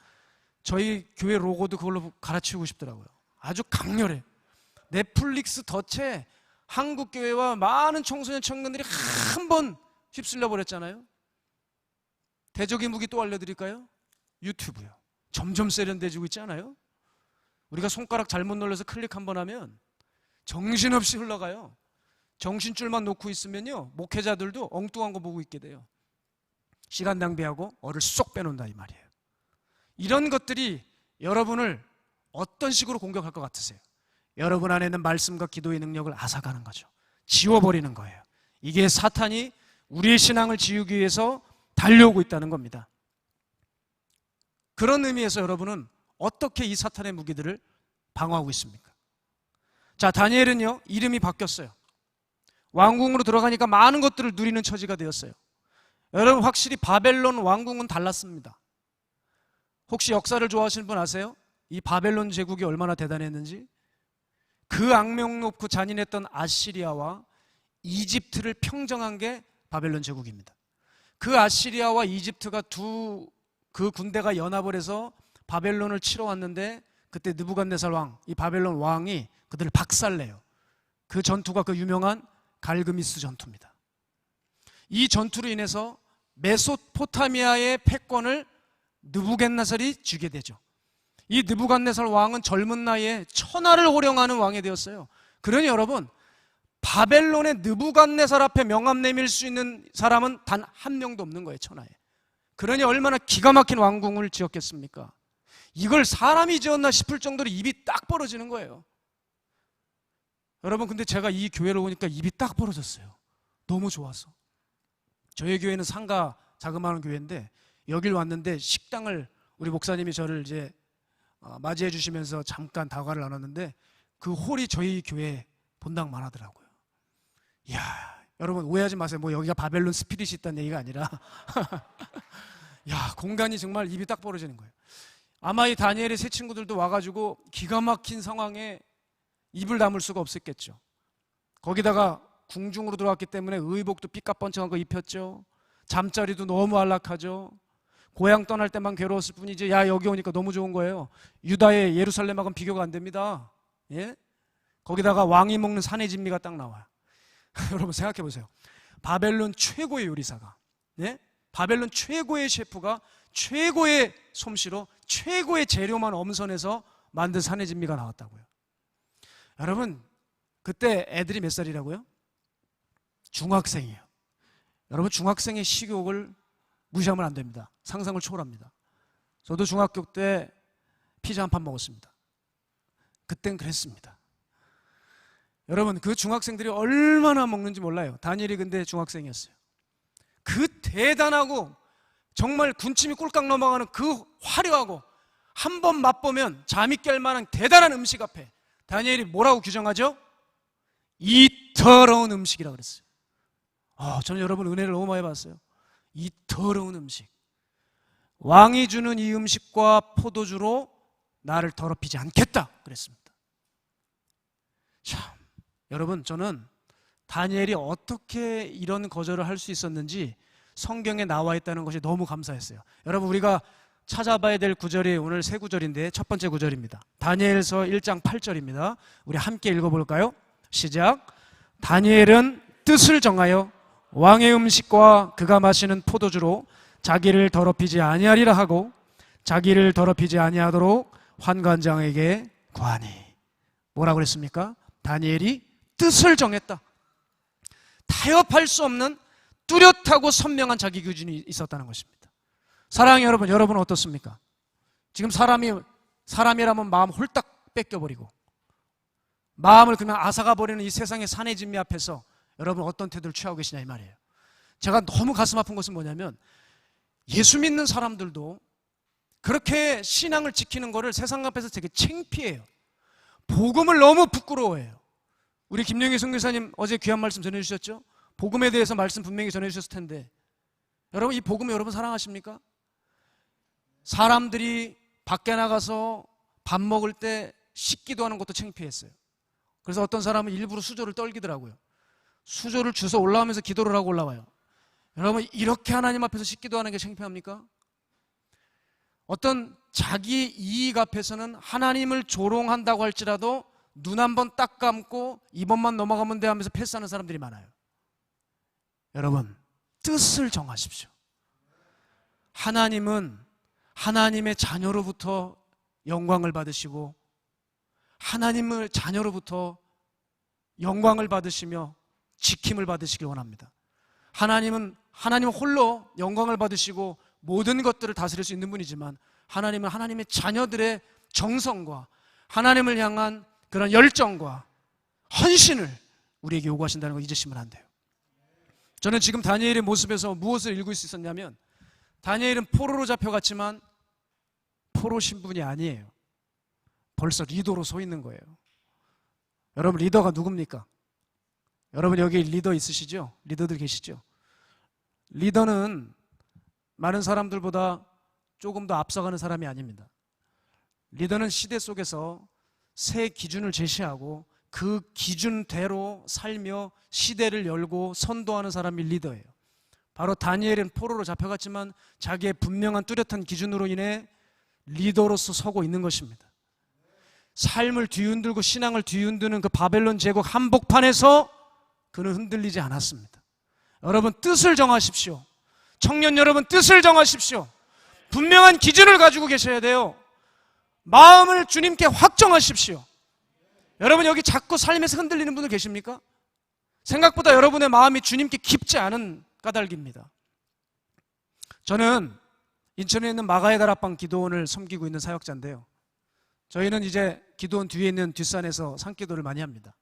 저희 교회 로고도 그걸로 갈아치우고 싶더라고요. 아주 강렬해. 넷플릭스 덫에 한국교회와 많은 청소년 청년들이 한 번 휩쓸려 버렸잖아요. 대적의 무기 또 알려드릴까요? 유튜브요. 점점 세련돼지고 있지 않아요? 우리가 손가락 잘못 눌러서 클릭 한 번 하면 정신없이 흘러가요. 정신줄만 놓고 있으면요, 목회자들도 엉뚱한 거 보고 있게 돼요. 시간 낭비하고 어를 쏙 빼놓는다 이 말이에요. 이런 것들이 여러분을 어떤 식으로 공격할 것 같으세요? 여러분 안에 있는 말씀과 기도의 능력을 앗아가는 거죠. 지워버리는 거예요. 이게 사탄이 우리의 신앙을 지우기 위해서 달려오고 있다는 겁니다. 그런 의미에서 여러분은 어떻게 이 사탄의 무기들을 방어하고 있습니까? 자, 다니엘은요, 이름이 바뀌었어요. 왕궁으로 들어가니까 많은 것들을 누리는 처지가 되었어요. 여러분, 확실히 바벨론 왕궁은 달랐습니다. 혹시 역사를 좋아하시는 분 아세요? 이 바벨론 제국이 얼마나 대단했는지? 그 악명 높고 잔인했던 아시리아와 이집트를 평정한 게 바벨론 제국입니다. 그 아시리아와 이집트가 그 군대가 연합을 해서 바벨론을 치러 왔는데, 그때 느부갓네살 왕, 이 바벨론 왕이 그들을 박살내요. 그 전투가 그 유명한 갈그미스 전투입니다. 이 전투로 인해서 메소포타미아의 패권을 느부갓네살이 쥐게 되죠. 이 느부갓네살 왕은 젊은 나이에 천하를 호령하는 왕이 되었어요. 그러니 여러분, 바벨론의 느부갓네살 앞에 명함 내밀 수 있는 사람은 단 한 명도 없는 거예요, 천하에. 그러니 얼마나 기가 막힌 왕궁을 지었겠습니까? 이걸 사람이 지었나 싶을 정도로 입이 딱 벌어지는 거예요. 여러분, 근데 제가 이 교회를 오니까 입이 딱 벌어졌어요. 너무 좋아서. 저희 교회는 상가 자그마한 교회인데, 여길 왔는데 식당을 우리 목사님이 저를 이제 맞이해 주시면서 잠깐 다과를 나눴는데, 그 홀이 저희 교회 본당만 하더라고요. 이야, 여러분 오해하지 마세요. 뭐 여기가 바벨론 스피릿이 있다는 얘기가 아니라 야, 공간이 정말 입이 딱 벌어지는 거예요. 아마 이 다니엘의 세 친구들도 와가지고 기가 막힌 상황에 입을 다물 수가 없었겠죠. 거기다가 궁중으로 들어왔기 때문에 의복도 삐까뻔쩍한 거 입혔죠. 잠자리도 너무 안락하죠. 고향 떠날 때만 괴로웠을 뿐이지, 야, 여기 오니까 너무 좋은 거예요. 유다의 예루살렘하고는 비교가 안 됩니다. 예? 거기다가 왕이 먹는 산의 진미가 딱 나와요. 여러분 생각해 보세요. 바벨론 최고의 요리사가, 예? 바벨론 최고의 셰프가 최고의 솜씨로 최고의 재료만 엄선해서 만든 산의 진미가 나왔다고요. 여러분, 그때 애들이 몇 살이라고요? 중학생이에요. 여러분, 중학생의 식욕을 무시하면 안 됩니다. 상상을 초월합니다. 저도 중학교 때 피자 한 판 먹었습니다. 그땐 그랬습니다. 여러분, 그 중학생들이 얼마나 먹는지 몰라요. 다니엘이 근데 중학생이었어요. 그 대단하고 정말 군침이 꿀깍 넘어가는 그 화려하고 한 번 맛보면 잠이 깰 만한 대단한 음식 앞에 다니엘이 뭐라고 규정하죠? 이 더러운 음식이라고 그랬어요. 저는 여러분 은혜를 너무 많이 받았어요. 이 더러운 음식, 왕이 주는 이 음식과 포도주로 나를 더럽히지 않겠다 그랬습니다. 참, 여러분, 저는 다니엘이 어떻게 이런 거절을 할 수 있었는지 성경에 나와 있다는 것이 너무 감사했어요. 여러분, 우리가 찾아봐야 될 구절이 오늘 세 구절인데 첫 번째 구절입니다. 다니엘서 1장 8절입니다. 우리 함께 읽어볼까요? 시작. 다니엘은 뜻을 정하여 왕의 음식과 그가 마시는 포도주로 자기를 더럽히지 아니하리라 하고 자기를 더럽히지 아니하도록 환관장에게 구하니. 뭐라고 그랬습니까? 다니엘이 뜻을 정했다. 타협할 수 없는 뚜렷하고 선명한 자기 기준이 있었다는 것입니다. 사랑하는 여러분, 여러분은 어떻습니까? 지금 사람이라면 마음 홀딱 뺏겨버리고 마음을 그냥 앗아가 버리는 이 세상의 산의 진미 앞에서 여러분 어떤 태도를 취하고 계시냐 이 말이에요. 제가 너무 가슴 아픈 것은 뭐냐면, 예수 믿는 사람들도 그렇게 신앙을 지키는 거를 세상 앞에서 되게 창피해요. 복음을 너무 부끄러워해요. 우리 김영희 선교사님 어제 귀한 말씀 전해주셨죠? 복음에 대해서 말씀 분명히 전해주셨을 텐데, 여러분 이 복음 여러분 사랑하십니까? 사람들이 밖에 나가서 밥 먹을 때 씻기도 하는 것도 창피했어요. 그래서 어떤 사람은 일부러 수저를 떨기더라고요. 수저를 주워 올라오면서 기도를 하고 올라와요. 여러분 이렇게 하나님 앞에서 씻기도 하는 게 창피합니까? 어떤 자기 이익 앞에서는 하나님을 조롱한다고 할지라도 눈 한 번 딱 감고 이번만 넘어가면 돼 하면서 패스하는 사람들이 많아요. 여러분 뜻을 정하십시오. 하나님은 하나님의 자녀로부터 영광을 받으시고 하나님을 자녀로부터 영광을 받으시며 지킴을 받으시길 원합니다. 하나님은 홀로 영광을 받으시고 모든 것들을 다스릴 수 있는 분이지만 하나님은 하나님의 자녀들의 정성과 하나님을 향한 그런 열정과 헌신을 우리에게 요구하신다는 거 잊으시면 안 돼요. 저는 지금 다니엘의 모습에서 무엇을 읽을 수 있었냐면, 다니엘은 포로로 잡혀갔지만 포로 신분이 아니에요. 벌써 리더로 서 있는 거예요. 여러분 리더가 누굽니까? 여러분 여기 리더 있으시죠? 리더들 계시죠? 리더는 많은 사람들보다 조금 더 앞서가는 사람이 아닙니다. 리더는 시대 속에서 새 기준을 제시하고 그 기준대로 살며 시대를 열고 선도하는 사람이 리더예요. 바로 다니엘은 포로로 잡혀갔지만 자기의 분명한 뚜렷한 기준으로 인해 리더로서 서고 있는 것입니다. 삶을 뒤흔들고 신앙을 뒤흔드는 그 바벨론 제국 한복판에서 그는 흔들리지 않았습니다. 여러분 뜻을 정하십시오. 청년 여러분 뜻을 정하십시오. 분명한 기준을 가지고 계셔야 돼요. 마음을 주님께 확정하십시오. 여러분 여기 자꾸 삶에서 흔들리는 분들 계십니까? 생각보다 여러분의 마음이 주님께 깊지 않은 까닭입니다. 저는 인천에 있는 마가의 다락방 기도원을 섬기고 있는 사역자인데요, 저희는 이제 기도원 뒤에 있는 뒷산에서 산기도를 많이 합니다.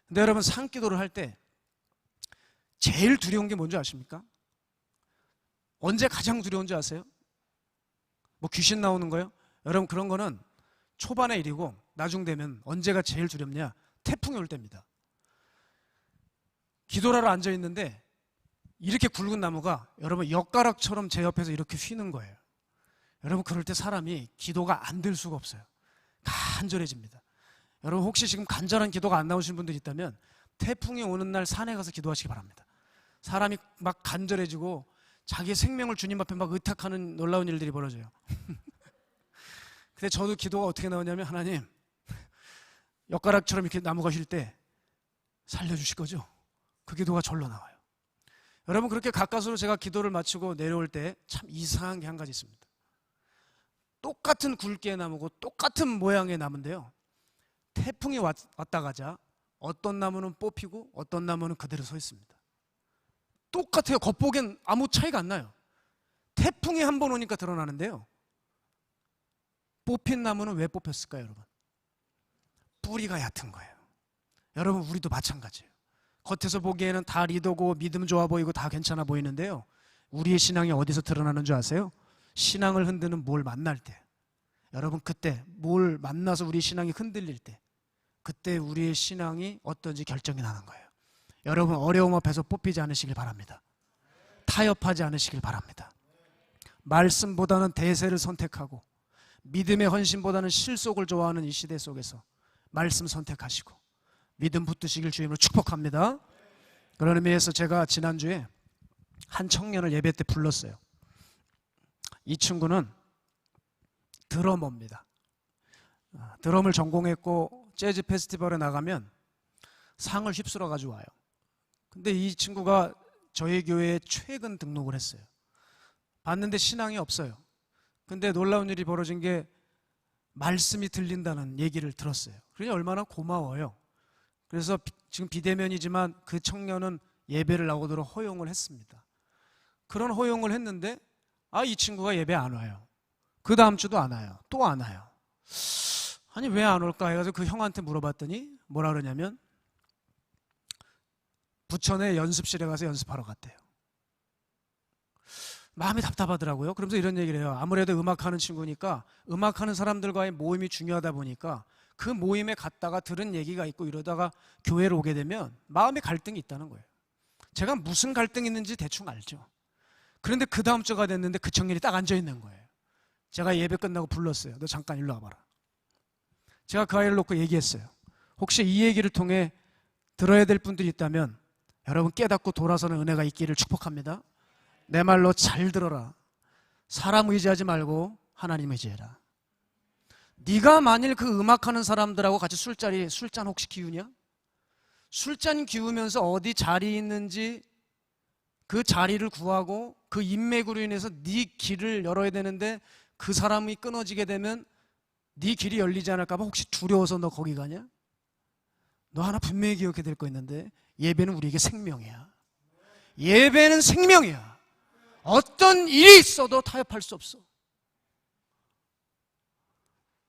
근데 여러분 산기도를 할 때 제일 두려운 게 뭔지 아십니까? 언제 가장 두려운 줄 아세요? 뭐 귀신 나오는 거요? 여러분 그런 거는 초반의 일이고 나중 되면 언제가 제일 두렵냐? 태풍이 올 때입니다. 기도를 하러 앉아 있는데 이렇게 굵은 나무가 여러분 엿가락처럼 제 옆에서 이렇게 휘는 거예요. 여러분 그럴 때 사람이 기도가 안 될 수가 없어요. 간절해집니다. 여러분 혹시 지금 간절한 기도가 안 나오신 분들이 있다면 태풍이 오는 날 산에 가서 기도하시기 바랍니다. 사람이 막 간절해지고 자기의 생명을 주님 앞에 막 의탁하는 놀라운 일들이 벌어져요. 근데 저도 기도가 어떻게 나오냐면, 하나님 엿가락처럼 이렇게 나무가 휠 때 살려주실 거죠? 그 기도가 절로 나와요. 여러분 그렇게 가까스로 제가 기도를 마치고 내려올 때 참 이상한 게 한 가지 있습니다. 똑같은 굵기의 나무고 똑같은 모양의 나무인데요, 태풍이 왔다 가자 어떤 나무는 뽑히고 어떤 나무는 그대로 서 있습니다. 똑같아요. 겉보기엔 아무 차이가 안 나요. 태풍이 한 번 오니까 드러나는데요, 뽑힌 나무는 왜 뽑혔을까요? 여러분 뿌리가 얕은 거예요. 여러분 우리도 마찬가지예요. 겉에서 보기에는 다 리더고 믿음 좋아 보이고 다 괜찮아 보이는데요, 우리의 신앙이 어디서 드러나는 줄 아세요? 신앙을 흔드는 뭘 만날 때, 여러분 그때 뭘 만나서 우리 신앙이 흔들릴 때, 그때 우리의 신앙이 어떤지 결정이 나는 거예요. 여러분 어려움 앞에서 뽑히지 않으시길 바랍니다. 타협하지 않으시길 바랍니다. 말씀보다는 대세를 선택하고 믿음의 헌신보다는 실속을 좋아하는 이 시대 속에서 말씀 선택하시고 믿음 붙드시길 주임으로 축복합니다. 그런 의미에서 제가 지난주에 한 청년을 예배 때 불렀어요. 이 친구는 드러머입니다. 드럼을 전공했고 재즈 페스티벌에 나가면 상을 휩쓸어 가지고 와요. 근데 이 친구가 저희 교회에 최근 등록을 했어요. 봤는데 신앙이 없어요. 근데 놀라운 일이 벌어진 게 말씀이 들린다는 얘기를 들었어요. 그러니 얼마나 고마워요. 그래서 지금 비대면이지만 그 청년은 예배를 나오도록 허용을 했습니다. 그런 허용을 했는데 이 친구가 예배 안 와요. 그 다음 주도 안 와요. 또 안 와요. 아니 왜 안 올까 해가지고 그 형한테 물어봤더니 뭐라 그러냐면 부천에 연습실에 가서 연습하러 갔대요. 마음이 답답하더라고요. 그러면서 이런 얘기를 해요. 아무래도 음악하는 친구니까 음악하는 사람들과의 모임이 중요하다 보니까 그 모임에 갔다가 들은 얘기가 있고 이러다가 교회로 오게 되면 마음의 갈등이 있다는 거예요. 제가 무슨 갈등이 있는지 대충 알죠. 그런데 그 다음 주가 됐는데 그 청년이 딱 앉아 있는 거예요. 제가 예배 끝나고 불렀어요. 너 잠깐 일로 와봐라. 제가 그 아이를 놓고 얘기했어요. 혹시 이 얘기를 통해 들어야 될 분들이 있다면 여러분 깨닫고 돌아서는 은혜가 있기를 축복합니다. 내 말로 잘 들어라. 사람 의지하지 말고 하나님 의지해라. 네가 만일 그 음악하는 사람들하고 같이 술잔 혹시 기우냐? 술잔 기우면서 어디 자리 있는지 그 자리를 구하고 그 인맥으로 인해서 네 길을 열어야 되는데 그 사람이 끊어지게 되면 네 길이 열리지 않을까 봐 혹시 두려워서 너 거기 가냐? 너 하나 분명히 기억해야 될 거 있는데 예배는 우리에게 생명이야. 예배는 생명이야. 어떤 일이 있어도 타협할 수 없어.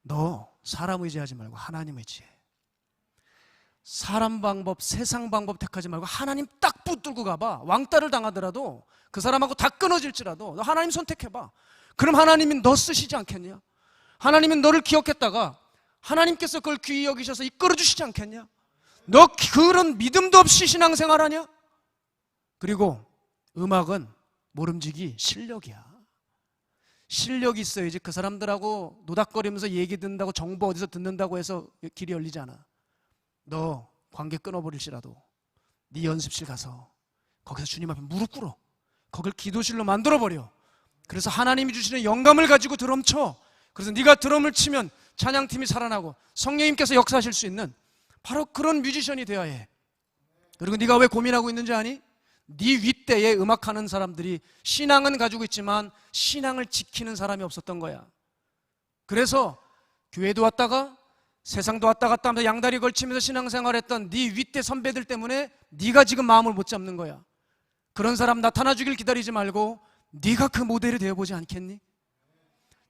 너 사람 의지하지 말고 하나님 의지해. 사람 방법, 세상 방법 택하지 말고 하나님 딱 붙들고 가봐. 왕따를 당하더라도 그 사람하고 다 끊어질지라도 너 하나님 선택해봐. 그럼 하나님이 너 쓰시지 않겠냐? 하나님이 너를 기억했다가 하나님께서 그걸 귀히 여기셔서 이끌어 주시지 않겠냐? 너 그런 믿음도 없이 신앙생활하냐? 그리고 음악은 모름지기 실력이야. 실력이 있어야지 그 사람들하고 노닥거리면서 얘기 듣는다고 정보 어디서 듣는다고 해서 길이 열리지 않아. 너 관계 끊어버릴지라도 네 연습실 가서 거기서 주님 앞에 무릎 꿇어. 거길 기도실로 만들어버려. 그래서 하나님이 주시는 영감을 가지고 드럼 쳐. 그래서 네가 드럼을 치면 찬양팀이 살아나고 성령님께서 역사하실 수 있는 바로 그런 뮤지션이 되어야 해. 그리고 네가 왜 고민하고 있는지 아니? 네 윗대에 음악하는 사람들이 신앙은 가지고 있지만 신앙을 지키는 사람이 없었던 거야. 그래서 교회도 왔다가 세상도 왔다 갔다 하면서 양다리 걸치면서 신앙생활했던 네 윗대 선배들 때문에 네가 지금 마음을 못 잡는 거야. 그런 사람 나타나 주길 기다리지 말고 네가 그 모델이 되어보지 않겠니?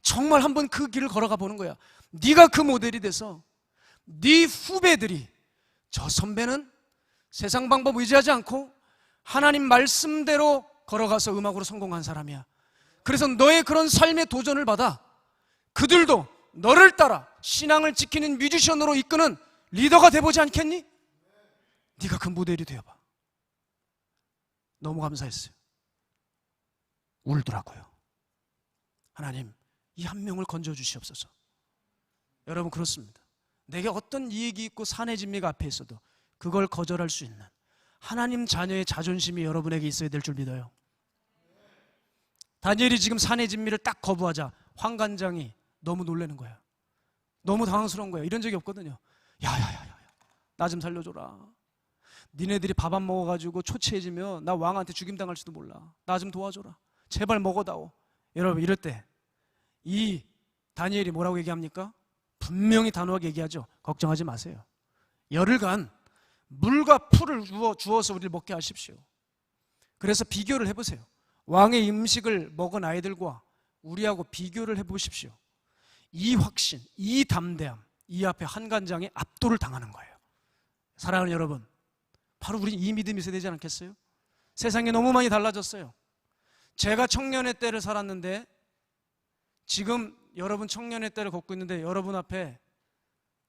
정말 한번 그 길을 걸어가 보는 거야. 네가 그 모델이 돼서 네 후배들이 저 선배는 세상 방법 의지하지 않고 하나님 말씀대로 걸어가서 음악으로 성공한 사람이야. 그래서 너의 그런 삶의 도전을 받아 그들도 너를 따라 신앙을 지키는 뮤지션으로 이끄는 리더가 돼보지 않겠니? 네가 그 모델이 되어봐. 너무 감사했어요. 울더라고요. 하나님, 이 한 명을 건져주시옵소서. 여러분 그렇습니다. 내게 어떤 이익이 있고 산의 진미가 앞에 있어도 그걸 거절할 수 있는 하나님 자녀의 자존심이 여러분에게 있어야 될 줄 믿어요. 다니엘이 지금 산의 진미를 딱 거부하자 환관장이 너무 놀라는 거야. 너무 당황스러운 거야. 이런 적이 없거든요. 야야야야, 나 좀 살려줘라. 니네들이 밥 안 먹어가지고 초췌해지면 나 왕한테 죽임당할지도 몰라. 나 좀 도와줘라. 제발 먹어다오. 여러분 이럴 때 이 다니엘이 뭐라고 얘기합니까? 분명히 단호하게 얘기하죠. 걱정하지 마세요. 열흘간 물과 풀을 주어서 우리를 먹게 하십시오. 그래서 비교를 해보세요. 왕의 음식을 먹은 아이들과 우리하고 비교를 해보십시오. 이 확신, 이 담대함, 이 앞에 한간장에 압도를 당하는 거예요. 사랑하는 여러분, 바로 우리 이 믿음이 있어야 되지 않겠어요? 세상이 너무 많이 달라졌어요. 제가 청년의 때를 살았는데 지금 여러분 청년의 때를 걷고 있는데 여러분 앞에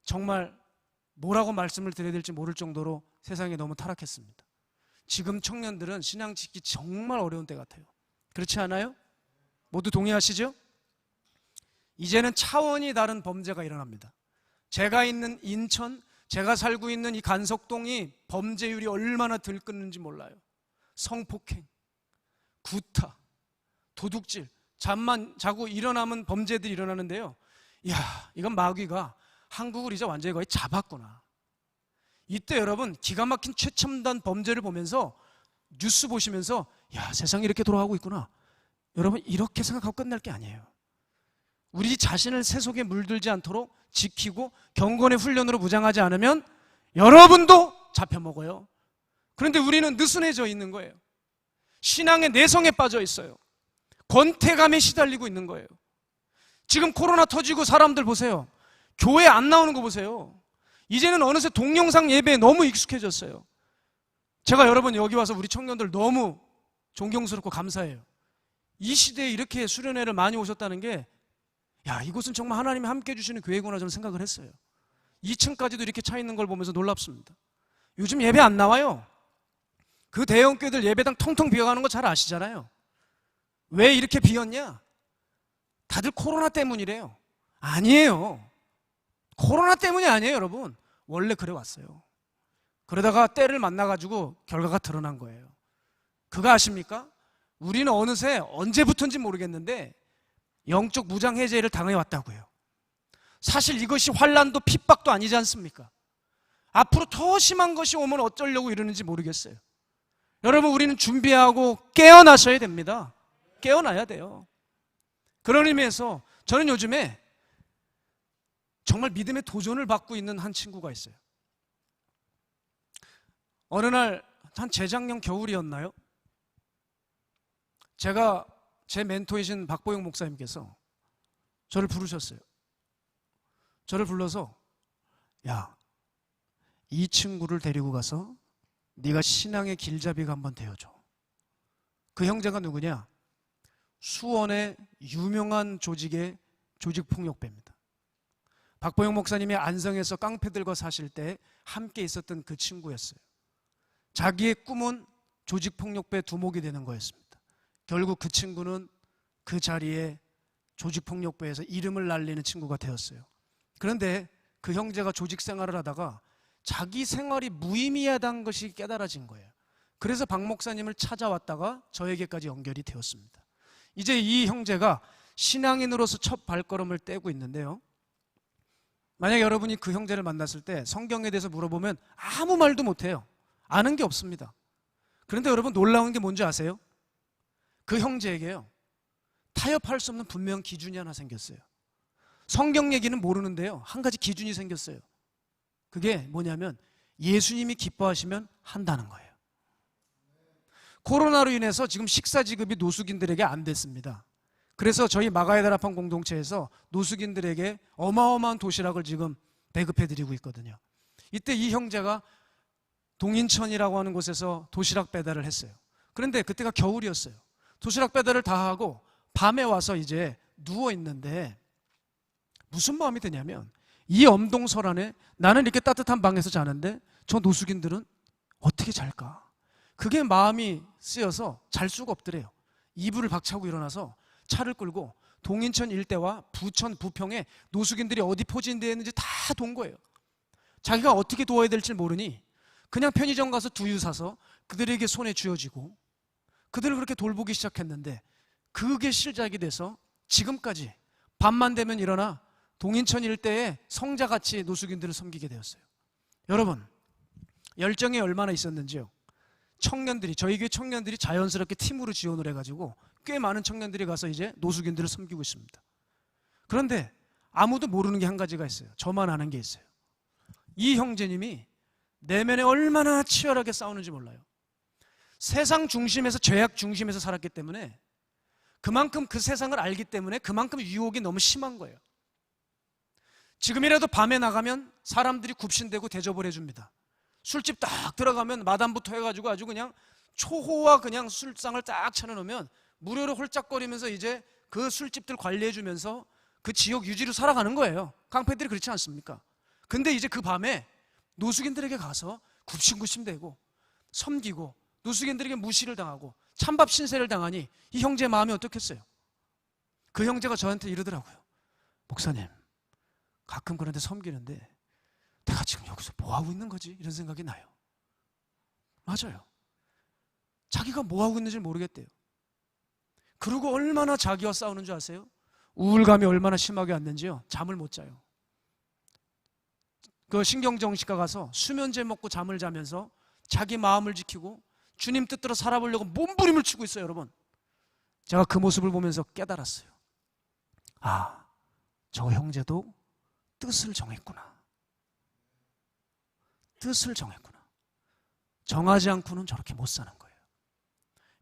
정말 뭐라고 말씀을 드려야 될지 모를 정도로 세상이 너무 타락했습니다. 지금 청년들은 신앙 지키기 정말 어려운 때 같아요. 그렇지 않아요? 모두 동의하시죠? 이제는 차원이 다른 범죄가 일어납니다. 제가 있는 인천, 제가 살고 있는 이 간석동이 범죄율이 얼마나 들끓는지 몰라요. 성폭행, 구타, 도둑질, 잠만 자고 일어나면 범죄들이 일어나는데요. 이야, 이건 마귀가 한국을 이제 완전히 거의 잡았구나. 이때 여러분 기가 막힌 최첨단 범죄를 보면서 뉴스 보시면서 야, 세상이 이렇게 돌아가고 있구나. 여러분 이렇게 생각하고 끝날 게 아니에요. 우리 자신을 세속에 물들지 않도록 지키고 경건의 훈련으로 무장하지 않으면 여러분도 잡혀먹어요. 그런데 우리는 느슨해져 있는 거예요. 신앙의 내성에 빠져 있어요. 권태감에 시달리고 있는 거예요. 지금 코로나 터지고 사람들 보세요. 교회 안 나오는 거 보세요. 이제는 어느새 동영상 예배에 너무 익숙해졌어요. 제가 여러분 여기 와서 우리 청년들 너무 존경스럽고 감사해요. 이 시대에 이렇게 수련회를 많이 오셨다는 게 야, 이곳은 정말 하나님이 함께 해주시는 교회구나 저는 생각을 했어요. 2층까지도 이렇게 차 있는 걸 보면서 놀랍습니다. 요즘 예배 안 나와요. 그 대형교회들 예배당 텅텅 비어가는 거 잘 아시잖아요. 왜 이렇게 비었냐? 다들 코로나 때문이래요. 아니에요. 코로나 때문이 아니에요, 여러분. 원래 그래 왔어요. 그러다가 때를 만나가지고 결과가 드러난 거예요. 그거 아십니까? 우리는 어느새 언제부터인지 모르겠는데 영적 무장해제를 당해왔다고요. 사실 이것이 환난도 핍박도 아니지 않습니까? 앞으로 더 심한 것이 오면 어쩌려고 이러는지 모르겠어요. 여러분, 우리는 준비하고 깨어나셔야 됩니다. 깨어나야 돼요. 그런 의미에서 저는 요즘에 정말 믿음의 도전을 받고 있는 한 친구가 있어요. 어느 날 한 재작년 겨울이었나요? 제 멘토이신 박보영 목사님께서 저를 부르셨어요. 저를 불러서 야, 이 친구를 데리고 가서 네가 신앙의 길잡이가 한번 되어줘. 그 형제가 누구냐? 수원의 유명한 조직의 조직폭력배입니다. 박보영 목사님이 안성에서 깡패들과 사실 때 함께 있었던 그 친구였어요. 자기의 꿈은 조직폭력배 두목이 되는 거였습니다. 결국 그 친구는 그 자리에 조직폭력배에서 이름을 날리는 친구가 되었어요. 그런데 그 형제가 조직 생활을 하다가 자기 생활이 무의미하다는 것이 깨달아진 거예요. 그래서 박 목사님을 찾아왔다가 저에게까지 연결이 되었습니다. 이제 이 형제가 신앙인으로서 첫 발걸음을 떼고 있는데요. 만약 여러분이 그 형제를 만났을 때 성경에 대해서 물어보면 아무 말도 못해요. 아는 게 없습니다. 그런데 여러분, 놀라운 게 뭔지 아세요? 그 형제에게요, 타협할 수 없는 분명한 기준이 하나 생겼어요. 성경 얘기는 모르는데요, 한 가지 기준이 생겼어요. 그게 뭐냐면 예수님이 기뻐하시면 한다는 거예요. 코로나로 인해서 지금 식사 지급이 노숙인들에게 안 됐습니다. 그래서 저희 마가야다락방 공동체에서 노숙인들에게 어마어마한 도시락을 지금 배급해드리고 있거든요. 이때 이 형제가 동인천이라고 하는 곳에서 도시락 배달을 했어요. 그런데 그때가 겨울이었어요. 도시락 배달을 다 하고 밤에 와서 이제 누워 있는데 무슨 마음이 드냐면 이 엄동설 안에 나는 이렇게 따뜻한 방에서 자는데 저 노숙인들은 어떻게 잘까? 그게 마음이 쓰여서 잘 수가 없더래요. 이불을 박차고 일어나서 차를 끌고 동인천 일대와 부천, 부평에 노숙인들이 어디 포진되어 있는지 다 돈 거예요. 자기가 어떻게 도와야 될지 모르니 그냥 편의점 가서 두유 사서 그들에게 손에 쥐어지고 그들을 그렇게 돌보기 시작했는데 그게 시작이 돼서 지금까지 밤만 되면 일어나 동인천 일대에 성자같이 노숙인들을 섬기게 되었어요. 여러분, 열정이 얼마나 있었는지요. 청년들이, 저희 교회 청년들이 자연스럽게 팀으로 지원을 해가지고 꽤 많은 청년들이 가서 이제 노숙인들을 섬기고 있습니다. 그런데 아무도 모르는 게 한 가지가 있어요. 저만 아는 게 있어요. 이 형제님이 내면에 얼마나 치열하게 싸우는지 몰라요. 세상 중심에서, 죄악 중심에서 살았기 때문에 그만큼 그 세상을 알기 때문에 그만큼 유혹이 너무 심한 거예요. 지금이라도 밤에 나가면 사람들이 굽신대고 대접을 해줍니다. 술집 딱 들어가면 마담부터 해가지고 아주 그냥 초호화 그냥 술상을 딱 차려놓으면 무료로 홀짝거리면서 이제 그 술집들 관리해주면서 그 지역 유지로 살아가는 거예요. 깡패들이 그렇지 않습니까? 근데 이제 그 밤에 노숙인들에게 가서 굽신굽신대고 섬기고 노숙인들에게 무시를 당하고 찬밥 신세를 당하니 이 형제의 마음이 어떻겠어요? 그 형제가 저한테 이러더라고요. 목사님, 가끔 그런데 섬기는데 내가 지금 여기서 뭐 하고 있는 거지? 이런 생각이 나요. 맞아요. 자기가 뭐 하고 있는지 모르겠대요. 그리고 얼마나 자기와 싸우는 줄 아세요? 우울감이 얼마나 심하게 왔는지요. 잠을 못 자요. 그 신경정신과 가서 수면제 먹고 잠을 자면서 자기 마음을 지키고 주님 뜻대로 살아보려고 몸부림을 치고 있어요, 여러분. 제가 그 모습을 보면서 깨달았어요. 아, 저 형제도 뜻을 정했구나. 뜻을 정했구나. 정하지 않고는 저렇게 못 사는 거예요.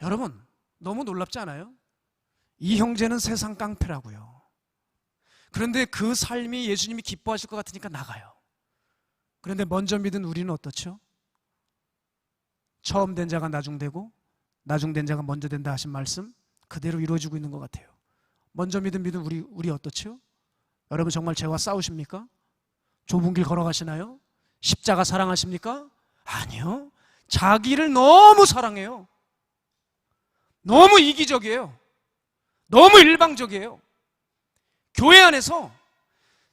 여러분, 너무 놀랍지 않아요? 이 형제는 세상 깡패라고요. 그런데 그 삶이 예수님이 기뻐하실 것 같으니까 나가요. 그런데 먼저 믿은 우리는 어떻죠? 처음 된 자가 나중되고 나중된 자가 먼저 된다 하신 말씀 그대로 이루어지고 있는 것 같아요. 먼저 믿은 우리 어떻죠? 여러분 정말 죄와 싸우십니까? 좁은 길 걸어가시나요? 십자가 사랑하십니까? 아니요. 자기를 너무 사랑해요. 너무 이기적이에요. 너무 일방적이에요. 교회 안에서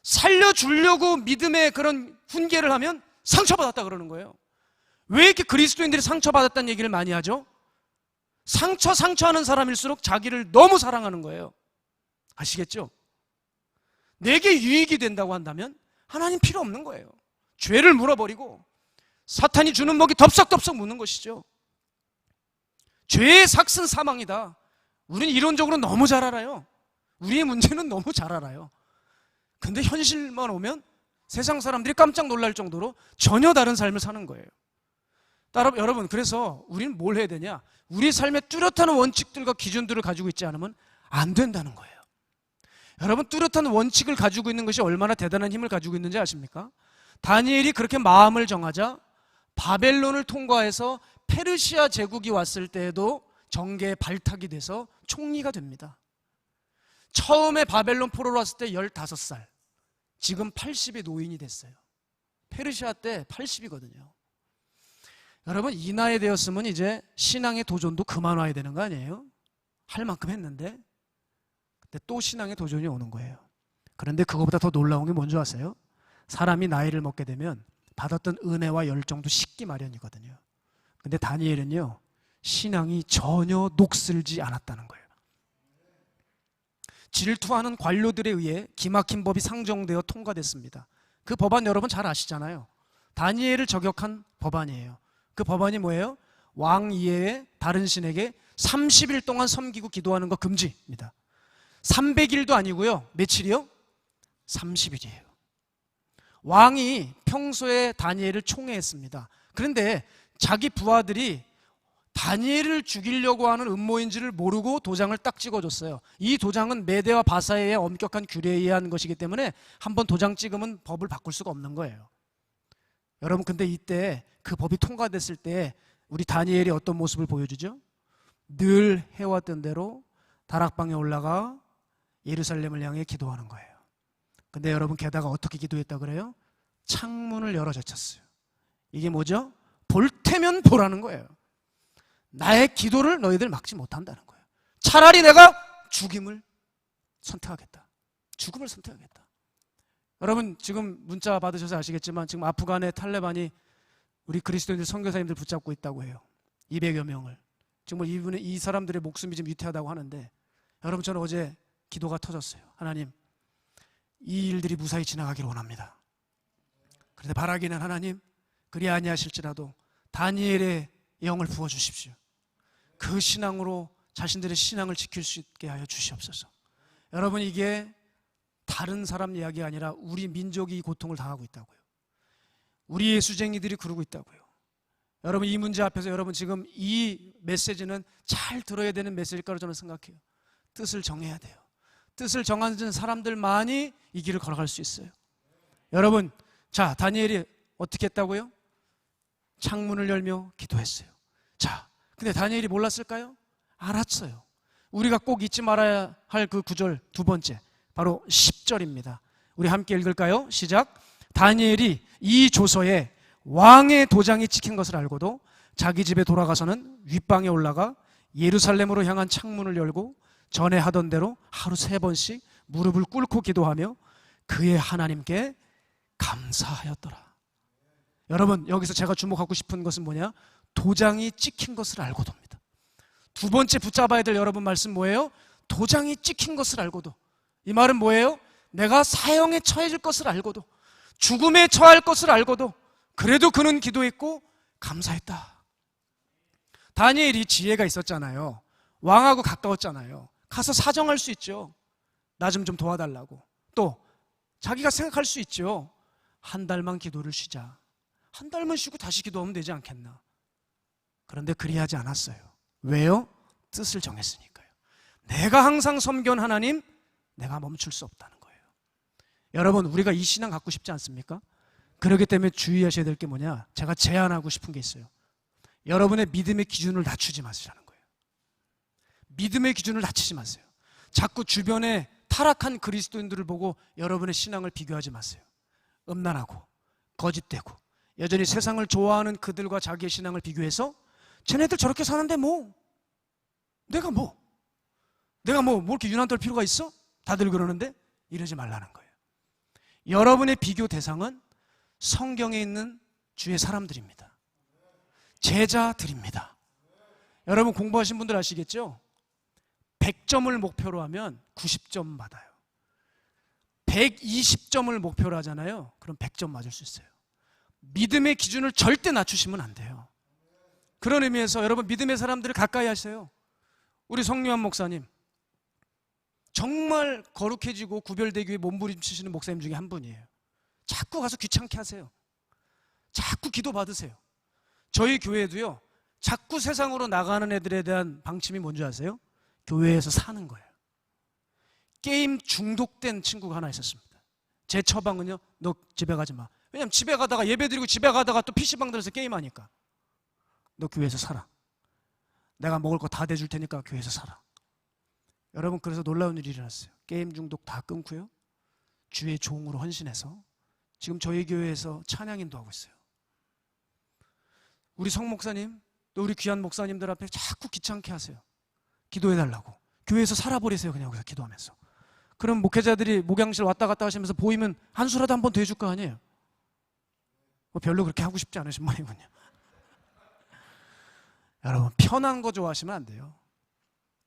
살려주려고 믿음의 그런 훈계를 하면 상처받았다 그러는 거예요. 왜 이렇게 그리스도인들이 상처받았다는 얘기를 많이 하죠? 상처하는 사람일수록 자기를 너무 사랑하는 거예요. 아시겠죠? 내게 유익이 된다고 한다면 하나님 필요 없는 거예요. 죄를 물어버리고 사탄이 주는 먹이 덥석덥석 묻는 것이죠. 죄의 삭은 사망이다. 우리는 이론적으로 너무 잘 알아요. 우리의 문제는 너무 잘 알아요. 근데 현실만 오면 세상 사람들이 깜짝 놀랄 정도로 전혀 다른 삶을 사는 거예요. 여러분, 그래서 우리는 뭘 해야 되냐? 우리 삶의 뚜렷한 원칙들과 기준들을 가지고 있지 않으면 안 된다는 거예요. 여러분, 뚜렷한 원칙을 가지고 있는 것이 얼마나 대단한 힘을 가지고 있는지 아십니까? 다니엘이 그렇게 마음을 정하자 바벨론을 통과해서 페르시아 제국이 왔을 때에도 정계에 발탁이 돼서 총리가 됩니다. 처음에 바벨론 포로로 왔을 때 15살, 지금 80의 노인이 됐어요. 페르시아 때 80이거든요. 여러분, 이 나이 되었으면 이제 신앙의 도전도 그만 와야 되는 거 아니에요? 할 만큼 했는데, 근데 또 신앙의 도전이 오는 거예요. 그런데 그거보다 더 놀라운 게 뭔지 아세요? 사람이 나이를 먹게 되면 받았던 은혜와 열정도 식기 마련이거든요. 근데 다니엘은요, 신앙이 전혀 녹슬지 않았다는 거예요. 질투하는 관료들에 의해 기막힌 법이 상정되어 통과됐습니다. 그 법안 여러분 잘 아시잖아요. 다니엘을 저격한 법안이에요. 그 법안이 뭐예요? 왕 이외의 다른 신에게 30일 동안 섬기고 기도하는 거 금지입니다. 300일도 아니고요. 며칠이요? 30일이에요. 왕이 평소에 다니엘을 총애했습니다. 그런데 자기 부하들이 다니엘을 죽이려고 하는 음모인지를 모르고 도장을 딱 찍어줬어요. 이 도장은 메대와 바사의 엄격한 규례에 의한 것이기 때문에 한번 도장 찍으면 법을 바꿀 수가 없는 거예요. 여러분, 근데 이때 그 법이 통과됐을 때 우리 다니엘이 어떤 모습을 보여주죠? 늘 해왔던 대로 다락방에 올라가 예루살렘을 향해 기도하는 거예요. 근데 여러분, 게다가 어떻게 기도했다 그래요? 창문을 열어 제쳤어요. 이게 뭐죠? 볼 테면 보라는 거예요. 나의 기도를 너희들 막지 못한다는 거예요. 차라리 내가 죽음을 선택하겠다. 죽음을 선택하겠다. 여러분, 지금 문자 받으셔서 아시겠지만 지금 아프간의 탈레반이 우리 그리스도인들 선교사님들 붙잡고 있다고 해요. 200여 명을. 정말 이 사람들의 목숨이 좀 위태하다고 하는데, 여러분, 저는 어제 기도가 터졌어요. 하나님, 이 일들이 무사히 지나가기를 원합니다. 그런데 바라기는 하나님, 그리 아니하실지라도 다니엘의 영을 부어주십시오. 그 신앙으로 자신들의 신앙을 지킬 수 있게 하여 주시옵소서. 여러분, 이게 다른 사람 이야기 아니라 우리 민족이 이 고통을 당하고 있다고요. 우리 예수쟁이들이 그러고 있다고요. 여러분, 이 문제 앞에서 여러분 지금 이 메시지는 잘 들어야 되는 메시지일 거라고 저는 생각해요. 뜻을 정해야 돼요. 뜻을 정하는 사람들만이 이 길을 걸어갈 수 있어요. 여러분, 자, 다니엘이 어떻게 했다고요? 창문을 열며 기도했어요. 자, 근데 다니엘이 몰랐을까요? 알았어요. 우리가 꼭 잊지 말아야 할 그 구절 두 번째, 바로 10절입니다. 우리 함께 읽을까요? 시작. 다니엘이 이 조서에 왕의 도장이 찍힌 것을 알고도 자기 집에 돌아가서는 윗방에 올라가 예루살렘으로 향한 창문을 열고 전에 하던 대로 하루 3번씩 무릎을 꿇고 기도하며 그의 하나님께 감사하였더라. 여러분, 여기서 제가 주목하고 싶은 것은 뭐냐? 도장이 찍힌 것을 알고도입니다. 두 번째 붙잡아야 될 여러분 말씀 뭐예요? 도장이 찍힌 것을 알고도. 이 말은 뭐예요? 내가 사형에 처해질 것을 알고도, 죽음에 처할 것을 알고도 그래도 그는 기도했고 감사했다. 다니엘이 지혜가 있었잖아요. 왕하고 가까웠잖아요. 가서 사정할 수 있죠. 나 좀 도와달라고. 또 자기가 생각할 수 있죠. 한 달만 기도를 쉬자. 한 달만 쉬고 다시 기도하면 되지 않겠나. 그런데 그리하지 않았어요. 왜요? 뜻을 정했으니까요. 내가 항상 섬겨온 하나님, 내가 멈출 수 없다는 거예요. 여러분, 우리가 이 신앙 갖고 싶지 않습니까? 그렇기 때문에 주의하셔야 될 게 뭐냐? 제가 제안하고 싶은 게 있어요. 여러분의 믿음의 기준을 낮추지 마시라는 거예요. 믿음의 기준을 낮추지 마세요. 자꾸 주변에 타락한 그리스도인들을 보고 여러분의 신앙을 비교하지 마세요. 음란하고 거짓되고 여전히 세상을 좋아하는 그들과 자기의 신앙을 비교해서 쟤네들 저렇게 사는데 내가 뭐 이렇게 유난 떨 필요가 있어? 다들 그러는데 이러지 말라는 거예요. 여러분의 비교 대상은 성경에 있는 주의 사람들입니다. 제자들입니다. 여러분 공부하신 분들 아시겠죠? 100점을 목표로 하면 90점 받아요. 120점을 목표로 하잖아요. 그럼 100점 맞을 수 있어요. 믿음의 기준을 절대 낮추시면 안 돼요. 그런 의미에서 여러분 믿음의 사람들을 가까이 하세요. 우리 성유한 목사님 정말 거룩해지고 구별되기 위해 몸부림치시는 목사님 중에 한 분이에요. 자꾸 가서 귀찮게 하세요. 자꾸 기도 받으세요. 저희 교회도요, 자꾸 세상으로 나가는 애들에 대한 방침이 뭔지 아세요? 교회에서 사는 거예요. 게임 중독된 친구가 하나 있었습니다. 제 처방은요, 너 집에 가지 마. 왜냐면 집에 가다가 예배 드리고 집에 가다가 또 PC방 들어서 게임하니까. 너 교회에서 살아. 내가 먹을 거 다 대줄 테니까 교회에서 살아. 여러분, 그래서 놀라운 일이 일어났어요. 게임 중독 다 끊고요, 주의 종으로 헌신해서 지금 저희 교회에서 찬양인도 하고 있어요. 우리 성 목사님, 또 우리 귀한 목사님들 앞에 자꾸 귀찮게 하세요. 기도해달라고. 교회에서 살아버리세요. 그냥 여기서 기도하면서. 그럼 목회자들이 목양실 왔다 갔다 하시면서 보이면 한 수라도 한번 더 해줄 거 아니에요? 별로 그렇게 하고 싶지 않으신 모양이군요. 여러분, 편한 거 좋아하시면 안 돼요.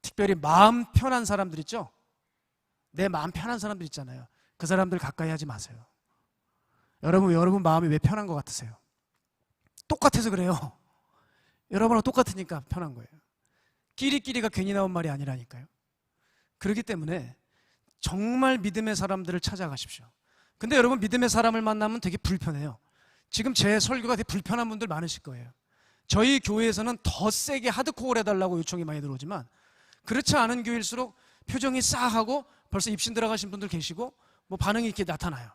특별히 마음 편한 사람들 있죠? 내 마음 편한 사람들 있잖아요. 그 사람들 가까이 하지 마세요. 여러분 마음이 왜 편한 것 같으세요? 똑같아서 그래요. 여러분하고 똑같으니까 편한 거예요. 끼리끼리가 괜히 나온 말이 아니라니까요. 그렇기 때문에 정말 믿음의 사람들을 찾아가십시오. 근데 여러분, 믿음의 사람을 만나면 되게 불편해요. 지금 제 설교가 되게 불편한 분들 많으실 거예요. 저희 교회에서는 더 세게 하드코어를 해달라고 요청이 많이 들어오지만, 그렇지 않은 교회일수록 표정이 싸하고 벌써 입신 들어가신 분들 계시고 반응이 이렇게 나타나요.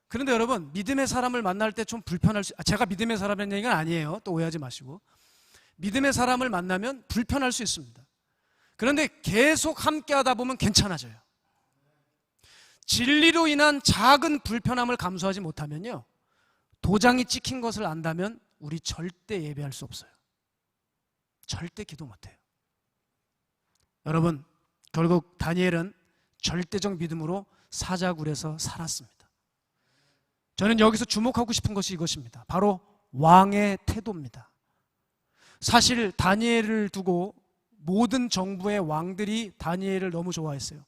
그런데 여러분, 믿음의 사람을 만날 때 좀 불편할 제가 믿음의 사람이라는 얘기는 아니에요. 또 오해하지 마시고. 믿음의 사람을 만나면 불편할 수 있습니다. 그런데 계속 함께 하다 보면 괜찮아져요. 진리로 인한 작은 불편함을 감수하지 못하면요, 도장이 찍힌 것을 안다면 우리 절대 예배할 수 없어요. 절대 기도 못해요. 여러분, 결국 다니엘은 절대적 믿음으로 사자굴에서 살았습니다. 저는 여기서 주목하고 싶은 것이 이것입니다. 바로 왕의 태도입니다. 사실 다니엘을 두고 모든 정부의 왕들이 다니엘을 너무 좋아했어요.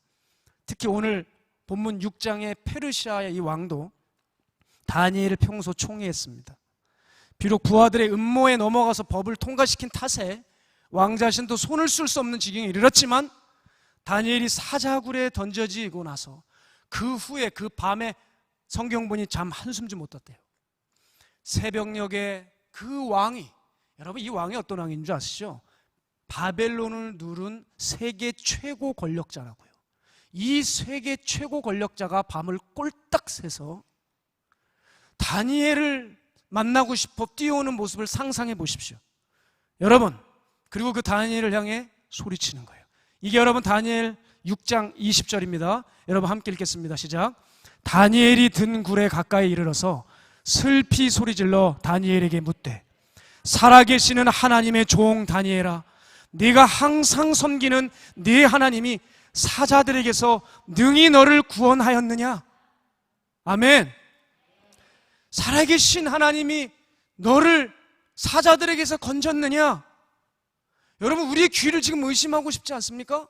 특히 오늘 본문 6장의 페르시아의 이 왕도 다니엘을 평소 총애했습니다. 비록 부하들의 음모에 넘어가서 법을 통과시킨 탓에 왕 자신도 손을 쓸 수 없는 지경에 이르렀지만, 다니엘이 사자굴에 던져지고 나서 그 후에 그 밤에 성경 보니 잠 한숨 못 잤대요. 새벽녘에 그 왕이, 여러분 이 왕이 어떤 왕인 줄 아시죠? 바벨론을 누른 세계 최고 권력자라고요. 이 세계 최고 권력자가 밤을 꼴딱 새서 다니엘을 만나고 싶어 뛰어오는 모습을 상상해 보십시오. 여러분, 그리고 그 다니엘을 향해 소리치는 거예요. 이게 여러분 다니엘 6장 20절입니다. 여러분 함께 읽겠습니다. 시작. 다니엘이 든 굴에 가까이 이르러서 슬피 소리질러 다니엘에게 묻되, 살아계시는 하나님의 종 다니엘아, 네가 항상 섬기는 네 하나님이 사자들에게서 능히 너를 구원하였느냐? 아멘. 살아계신 하나님이 너를 사자들에게서 건졌느냐? 여러분, 우리의 귀를 지금 의심하고 싶지 않습니까?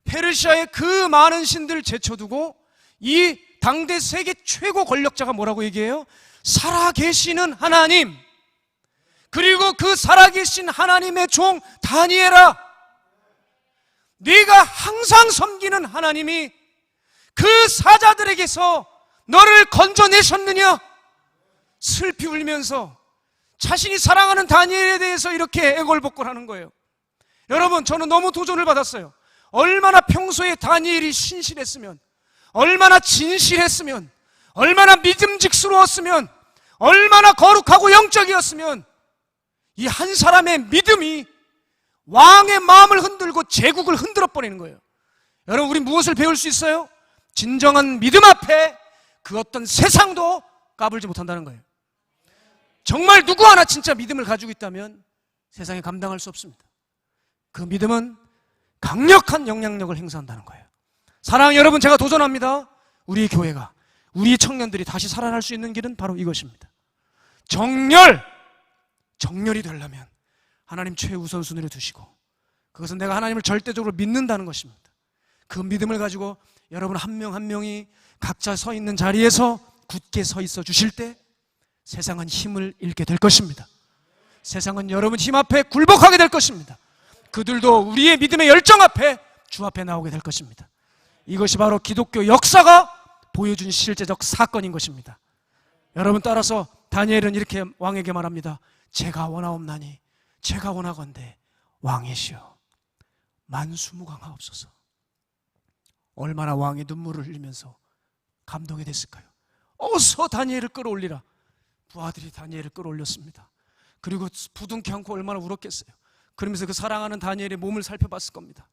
페르시아의 그 많은 신들을 제쳐두고 이 당대 세계 최고 권력자가 뭐라고 얘기해요? 살아계시는 하나님, 그리고 그 살아계신 하나님의 종 다니엘아, 네가 항상 섬기는 하나님이 그 사자들에게서 너를 건져내셨느냐? 슬피 울면서 자신이 사랑하는 다니엘에 대해서 이렇게 애걸복걸하는 거예요. 여러분, 저는 너무 도전을 받았어요. 얼마나 평소에 다니엘이 신실했으면, 얼마나 진실했으면, 얼마나 믿음직스러웠으면, 얼마나 거룩하고 영적이었으면 이 한 사람의 믿음이 왕의 마음을 흔들고 제국을 흔들어 버리는 거예요. 여러분, 우리 무엇을 배울 수 있어요? 진정한 믿음 앞에 그 어떤 세상도 까불지 못한다는 거예요. 정말 누구 하나 진짜 믿음을 가지고 있다면 세상에 감당할 수 없습니다. 그 믿음은 강력한 영향력을 행사한다는 거예요. 사랑하는 여러분, 제가 도전합니다. 우리 교회가, 우리 청년들이 다시 살아날 수 있는 길은 바로 이것입니다. 정렬이 되려면 하나님 최우선순위를 두시고, 그것은 내가 하나님을 절대적으로 믿는다는 것입니다. 그 믿음을 가지고 여러분 한 명 한 명이 각자 서 있는 자리에서 굳게 서 있어 주실 때 세상은 힘을 잃게 될 것입니다. 세상은 여러분 힘 앞에 굴복하게 될 것입니다. 그들도 우리의 믿음의 열정 앞에 주 앞에 나오게 될 것입니다. 이것이 바로 기독교 역사가 보여준 실제적 사건인 것입니다. 여러분, 따라서 다니엘은 이렇게 왕에게 말합니다. 제가 원하옵나니 제가 원하건대 왕이시여 만수무강하옵소서. 얼마나 왕이 눈물을 흘리면서 감동이 됐을까요? 어서 다니엘을 끌어올리라. 부하들이 다니엘을 끌어올렸습니다. 그리고 부둥켜 안고 얼마나 울었겠어요. 그러면서 그 사랑하는 다니엘의 몸을 살펴봤을 겁니다.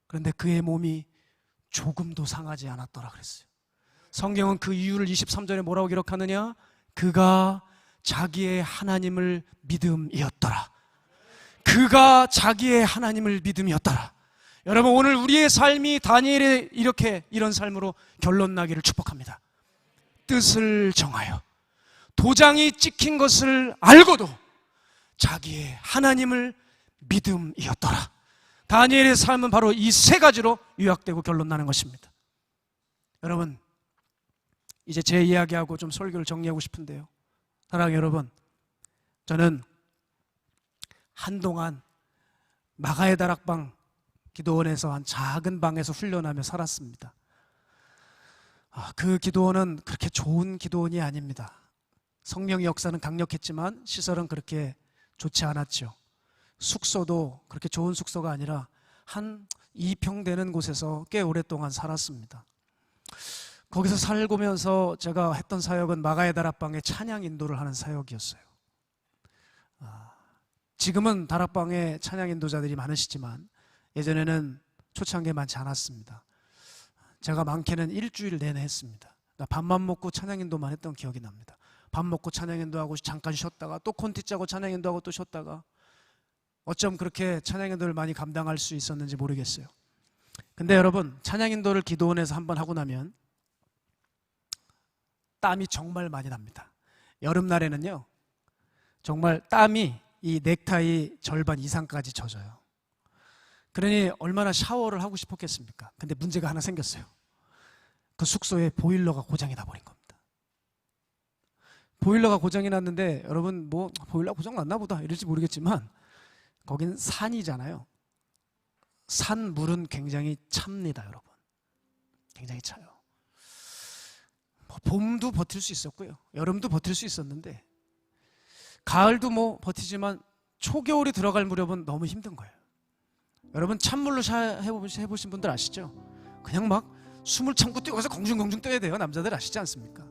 그런데 그의 몸이 조금도 상하지 않았더라 그랬어요. 성경은 그 이유를 23절에 뭐라고 기록하느냐? 그가 자기의 하나님을 믿음이었더라. 그가 자기의 하나님을 믿음이었더라. 여러분, 오늘 우리의 삶이 다니엘의 이런 삶으로 결론 나기를 축복합니다. 뜻을 정하여 도장이 찍힌 것을 알고도 자기의 하나님을 믿음이었더라. 다니엘의 삶은 바로 이 세 가지로 요약되고 결론 나는 것입니다. 여러분, 이제 제 이야기하고 좀 설교를 정리하고 싶은데요. 사랑하는 여러분, 저는 한동안 마가의 다락방 기도원에서 한 작은 방에서 훈련하며 살았습니다. 그 기도원은 그렇게 좋은 기도원이 아닙니다. 성령의 역사는 강력했지만 시설은 그렇게 좋지 않았죠. 숙소도 그렇게 좋은 숙소가 아니라 한 2평 되는 곳에서 꽤 오랫동안 살았습니다. 거기서 살고면서 제가 했던 사역은 마가의 다락방에 찬양 인도를 하는 사역이었어요. 지금은 다락방에 찬양 인도자들이 많으시지만 예전에는 초창기에 많지 않았습니다. 제가 많게는 일주일 내내 했습니다. 밥만 먹고 찬양 인도만 했던 기억이 납니다. 밥 먹고 찬양 인도하고 잠깐 쉬었다가 또 콘티 짜고 찬양 인도하고 또 쉬었다가, 어쩜 그렇게 찬양 인도를 많이 감당할 수 있었는지 모르겠어요. 근데 여러분, 찬양 인도를 기도원에서 한번 하고 나면 땀이 정말 많이 납니다. 여름날에는요, 정말 땀이 이 넥타이 절반 이상까지 젖어요. 그러니 얼마나 샤워를 하고 싶었겠습니까? 근데 문제가 하나 생겼어요. 그 숙소에 보일러가 고장이 나버린 겁니다. 보일러가 고장이 났는데, 여러분 뭐 보일러 고장 났나 보다 이럴지 모르겠지만 거긴 산이잖아요. 산 물은 굉장히 찹니다, 여러분. 굉장히 차요. 봄도 버틸 수 있었고요, 여름도 버틸 수 있었는데, 가을도 뭐 버티지만 초겨울이 들어갈 무렵은 너무 힘든 거예요. 여러분, 찬물로 해보신 분들 아시죠? 그냥 막 숨을 참고 뛰어가서 공중공중 떠야 돼요. 남자들 아시지 않습니까?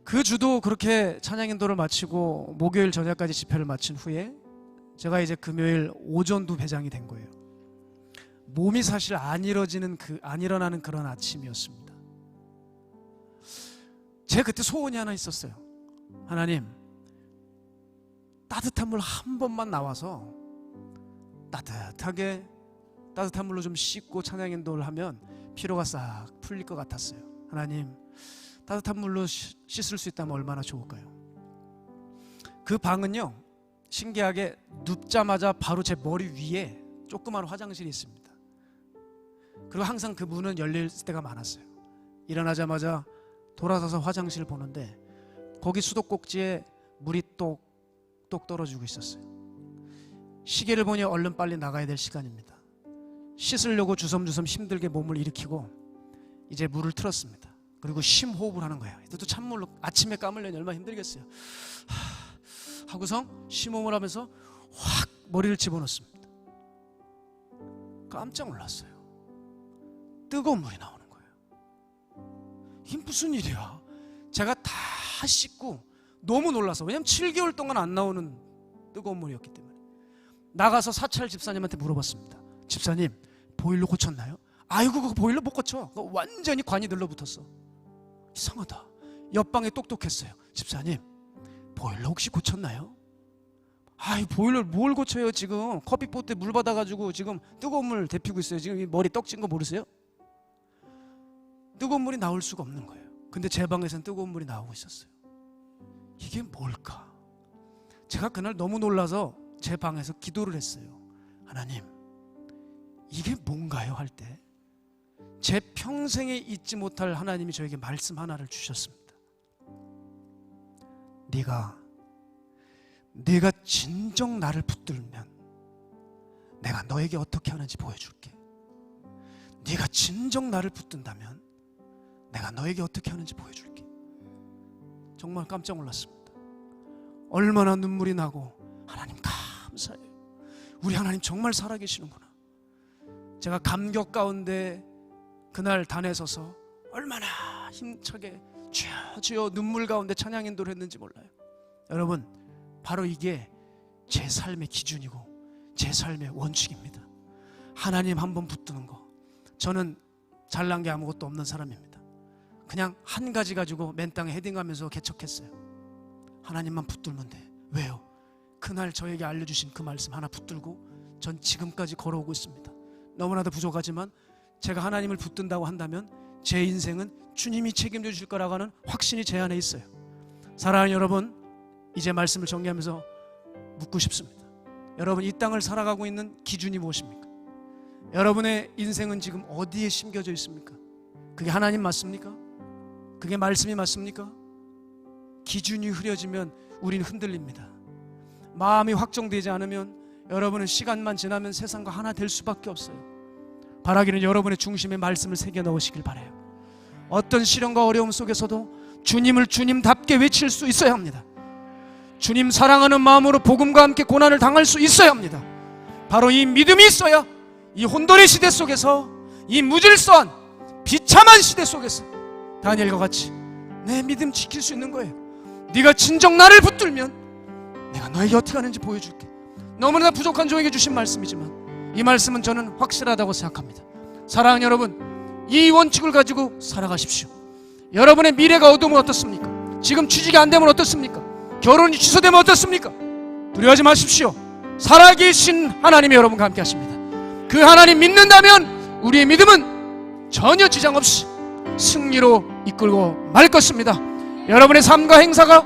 그 주도 그렇게 찬양 인도를 마치고 목요일 저녁까지 집회를 마친 후에 제가 이제 금요일 오전도 배장이 된 거예요. 몸이 사실 안 일어나는 그런 아침이었습니다. 제가 그때 소원이 하나 있었어요. 하나님, 따뜻한 물 한 번만 나와서 따뜻한 물로 좀 씻고 찬양 인도를 하면 피로가 싹 풀릴 것 같았어요. 하나님, 따뜻한 물로 씻을 수 있다면 얼마나 좋을까요? 그 방은요, 신기하게 눕자마자 바로 제 머리 위에 조그만 화장실이 있습니다. 그리고 항상 그 문은 열릴 때가 많았어요. 일어나자마자 돌아서서 화장실을 보는데 거기 수도꼭지에 물이 똑똑 떨어지고 있었어요. 시계를 보니 얼른 빨리 나가야 될 시간입니다. 씻으려고 주섬주섬 힘들게 몸을 일으키고 이제 물을 틀었습니다. 그리고 심호흡을 하는 거예요. 또 찬물로 아침에 감으려니 얼마나 힘들겠어요. 하고서 심호흡을 하면서 확 머리를 집어넣습니다. 깜짝 놀랐어요. 뜨거운 물이 나오는 거예요. 이게 무슨 일이야? 제가 다 씻고 너무 놀라서, 왜냐면 7개월 동안 안 나오는 뜨거운 물이었기 때문에 나가서 사찰 집사님한테 물어봤습니다. 집사님, 보일러 고쳤나요? 아이고, 그거 보일러 못 고쳐. 그거 완전히 관이 들러붙었어. 이상하다. 옆방에 똑똑했어요. 집사님, 보일러 혹시 고쳤나요? 아이, 보일러 뭘 고쳐요? 지금 커피포트에 물 받아가지고 지금 뜨거운 물 데피고 있어요. 지금 이 머리 떡진 거 모르세요? 뜨거운 물이 나올 수가 없는 거예요. 근데 제 방에서는 뜨거운 물이 나오고 있었어요. 이게 뭘까? 제가 그날 너무 놀라서 제 방에서 기도를 했어요. 하나님, 이게 뭔가요? 할 때 제 평생에 잊지 못할 하나님이 저에게 말씀 하나를 주셨습니다. 네가 진정 나를 붙들면 내가 너에게 어떻게 하는지 보여줄게. 네가 진정 나를 붙든다면 내가 너에게 어떻게 하는지 보여줄게. 정말 깜짝 놀랐습니다. 얼마나 눈물이 나고, 하나님 감사해요. 우리 하나님 정말 살아계시는구나. 제가 감격 가운데 그날 단에 서서 얼마나 힘차게 주여 주여 눈물 가운데 찬양 인도를 했는지 몰라요. 여러분, 바로 이게 제 삶의 기준이고 제 삶의 원칙입니다. 하나님 한번 붙드는 거. 저는 잘난 게 아무것도 없는 사람입니다. 그냥 한 가지 가지고 맨 땅에 헤딩하면서 개척했어요. 하나님만 붙들면 돼. 왜요? 그날 저에게 알려주신 그 말씀 하나 붙들고 전 지금까지 걸어오고 있습니다. 너무나도 부족하지만 제가 하나님을 붙든다고 한다면 제 인생은 주님이 책임져 주실 거라고 하는 확신이 제 안에 있어요. 사랑하는 여러분, 이제 말씀을 정리하면서 묻고 싶습니다. 여러분, 이 땅을 살아가고 있는 기준이 무엇입니까? 여러분의 인생은 지금 어디에 심겨져 있습니까? 그게 하나님 맞습니까? 그게 말씀이 맞습니까? 기준이 흐려지면 우리는 흔들립니다. 마음이 확정되지 않으면 여러분은 시간만 지나면 세상과 하나 될 수밖에 없어요. 바라기는 여러분의 중심에 말씀을 새겨 넣으시길 바라요. 어떤 시련과 어려움 속에서도 주님을 주님답게 외칠 수 있어야 합니다. 주님 사랑하는 마음으로 복음과 함께 고난을 당할 수 있어야 합니다. 바로 이 믿음이 있어야 이 혼돈의 시대 속에서, 이 무질서한 비참한 시대 속에서 다니엘과 같이 내 믿음 지킬 수 있는 거예요. 네가 진정 나를 붙들면 내가 너에게 어떻게 하는지 보여줄게. 너무나 부족한 종에게 주신 말씀이지만 이 말씀은 저는 확실하다고 생각합니다. 사랑하는 여러분, 이 원칙을 가지고 살아가십시오. 여러분의 미래가 어두우면 어떻습니까? 지금 취직이 안 되면 어떻습니까? 결혼이 취소되면 어떻습니까? 두려워하지 마십시오. 살아계신 하나님이 여러분과 함께 하십니다. 그 하나님 믿는다면 우리의 믿음은 전혀 지장 없이 승리로 이끌고 말 것입니다. 여러분의 삶과 행사가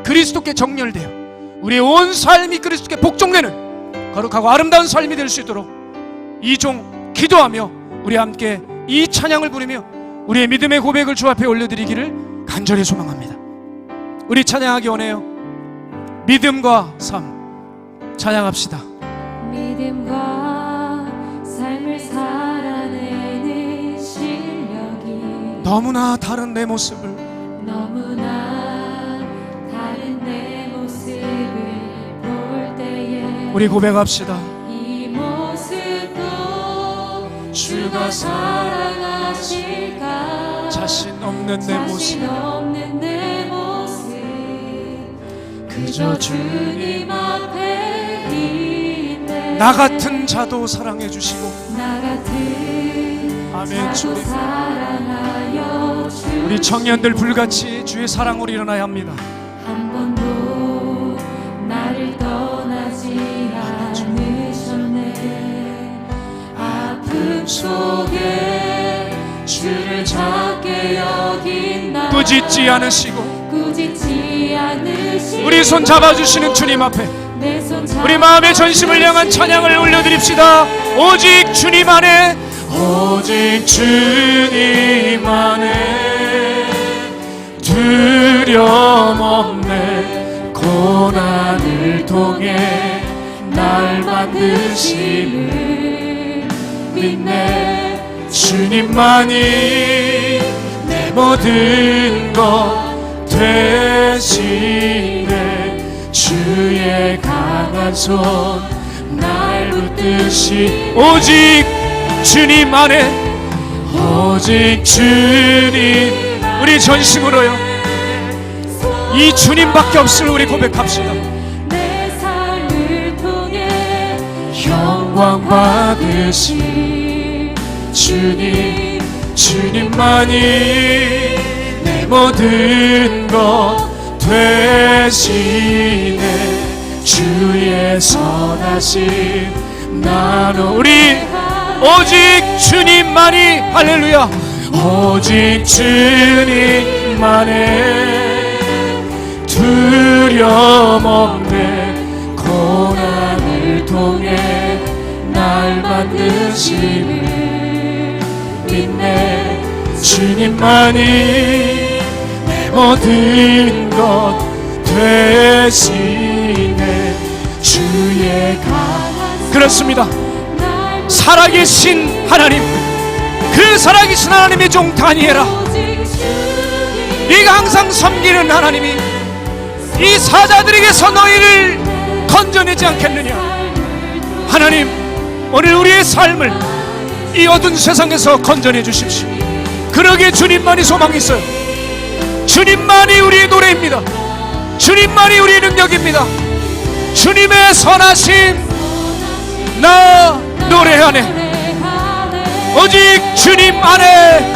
그리스도께 정렬되어 우리의 온 삶이 그리스도께 복종되는 거룩하고 아름다운 삶이 될 수 있도록 이 종 기도하며 우리 함께 이 찬양을 부르며 우리의 믿음의 고백을 주 앞에 올려드리기를 간절히 소망합니다. 우리 찬양하기 원해요. 믿음과 삶 찬양합시다. 믿음과 삶을 살아내는 실력이 너무나 다른 내 모습을 너무나 다른 내 모습을 볼 때에 우리 고백합시다. 이 모습도 주가 사랑하실까? 자신 없는 내 모습, 자신 없는 내 모습 그저 주님 앞에 있네. 나 같은 자도 사랑해 주시고 나 같은 아멘. 자도 주님, 사랑하여 주시고 우리 청년들 불같이 주의 사랑으로 일어나야 합니다. 한 번도 나를 떠나지 않으셨네. 아픔 속에 주를 작게 여긴 나 꾸짖지 않으시고 꾸짖지 않으시고 우리 손 잡아주시는 주님 앞에 내 손 우리 마음의 전심을 향한 찬양을 올려드립시다. 오직 주님 안에, 오직 주님 안에 두려움 없네. 고난을 통해 날 만드심을 믿네. 주님만이 내 모든 것 되시네. 주의 강한 손 날 붙드시. 오직 주님 안에, 오직 주님. 우리 전심으로요 이 주님밖에 없음을 우리 고백합시다. 내 삶을 통해 영광 받으신 주님, 주님만이 내 모든 것 되시네. 주의 선하심 나눠. 우리 오직 주님만이, 할렐루야, 오직 주님만의 두려움 없네. 고난을 통해 날 만드심을 믿네. 주님만이 내 모든 것 되시네. 주의 강한, 그렇습니다. 살아계신 하나님, 그 살아계신 하나님의 종 다니엘아, 네가 항상 섬기는 하나님이 이 사자들에게서 너희를 건져내지 않겠느냐. 하나님, 오늘 우리의 삶을 이 어두운 세상에서 건져내 주십시오. 그러기에 주님만이 소망이 있어요. 주님만이 우리의 노래입니다. 주님만이 우리의 능력입니다. 주님의 선하심 나 노래하네. 오직 주님 안에,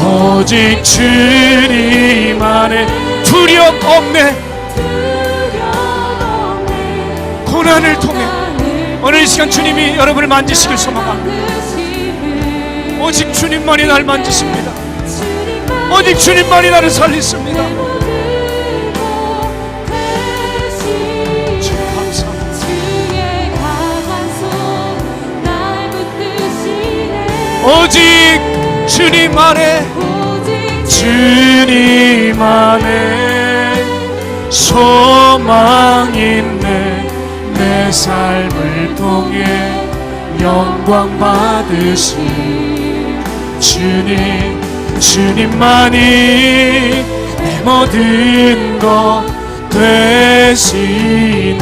오직 주님 안에 두려움 없네. 고난을 통해 오늘 이 시간 주님이 여러분을 만지시길 소망합니다. 오직 주님만이 날 만지십니다. 오직 주님만이 나를 살리십니다. 오직 주님 안에, 주님 안에 소망 있네. 내 삶을 통해 영광 받으신 주님, 주님만이 내 모든 것 되시네.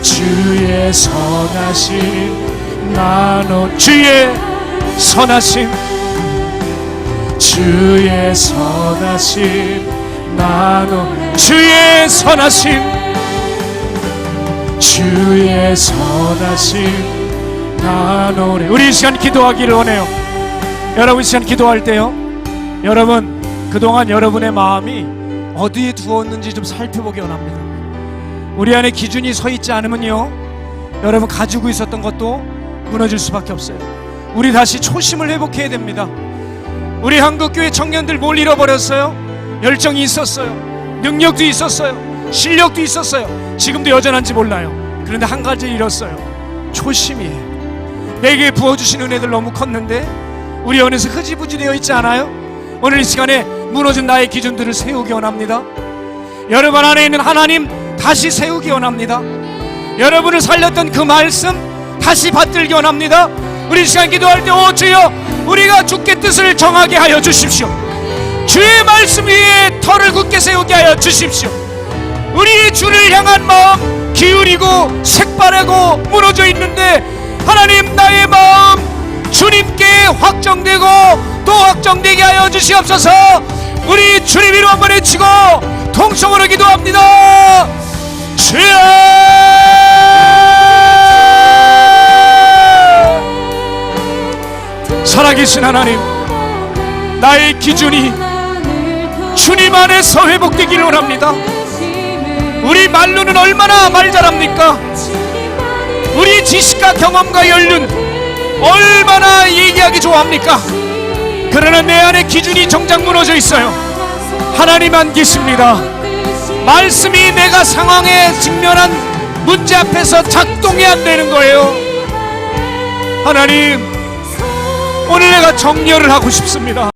주의 선하심 나눠, 주의 선하심, 주의 선하심 나눠, 주의 선하심, 주의 선하심 나눠래. 우리 이 시간 기도하기를 원해요. 여러분 이 시간 기도할 때요, 여러분 그동안 여러분의 마음이 어디에 두었는지 좀 살펴보기 원합니다. 우리 안에 기준이 서 있지 않으면요, 여러분 가지고 있었던 것도 무너질 수밖에 없어요. 우리 다시 초심을 회복해야 됩니다. 우리 한국교회 청년들 뭘 잃어버렸어요? 열정이 있었어요. 능력도 있었어요. 실력도 있었어요. 지금도 여전한지 몰라요. 그런데 한 가지 잃었어요. 초심이에요. 내게 부어주신 은혜들 너무 컸는데 우리 안에서 흐지부지 되어 있지 않아요? 오늘 이 시간에 무너진 나의 기준들을 세우기 원합니다. 여러분 안에 있는 하나님 다시 세우기 원합니다. 여러분을 살렸던 그 말씀 다시 받들기 원합니다. 우리 시간 기도할 때, 오 주여, 우리가 주께 뜻을 정하게 하여 주십시오. 주의 말씀 위에 터를 굳게 세우게 하여 주십시오. 우리 주를 향한 마음 기울이고 색바래고 무너져 있는데, 하나님 나의 마음 주님께 확정되고 또 확정되게 하여 주시옵소서. 우리 주님 이름 한번 외치고 통성으로 기도합니다. 주여, 살아계신 하나님, 나의 기준이 주님 안에서 회복되기를 원합니다. 우리 말로는 얼마나 말 잘합니까? 우리 지식과 경험과 연륜 얼마나 얘기하기 좋아합니까? 그러나 내 안에 기준이 정작 무너져 있어요. 하나님 안 계십니다. 말씀이 내가 상황에 직면한 문제 앞에서 작동이 안 되는 거예요. 하나님, 오늘 내가 정렬을 하고 싶습니다.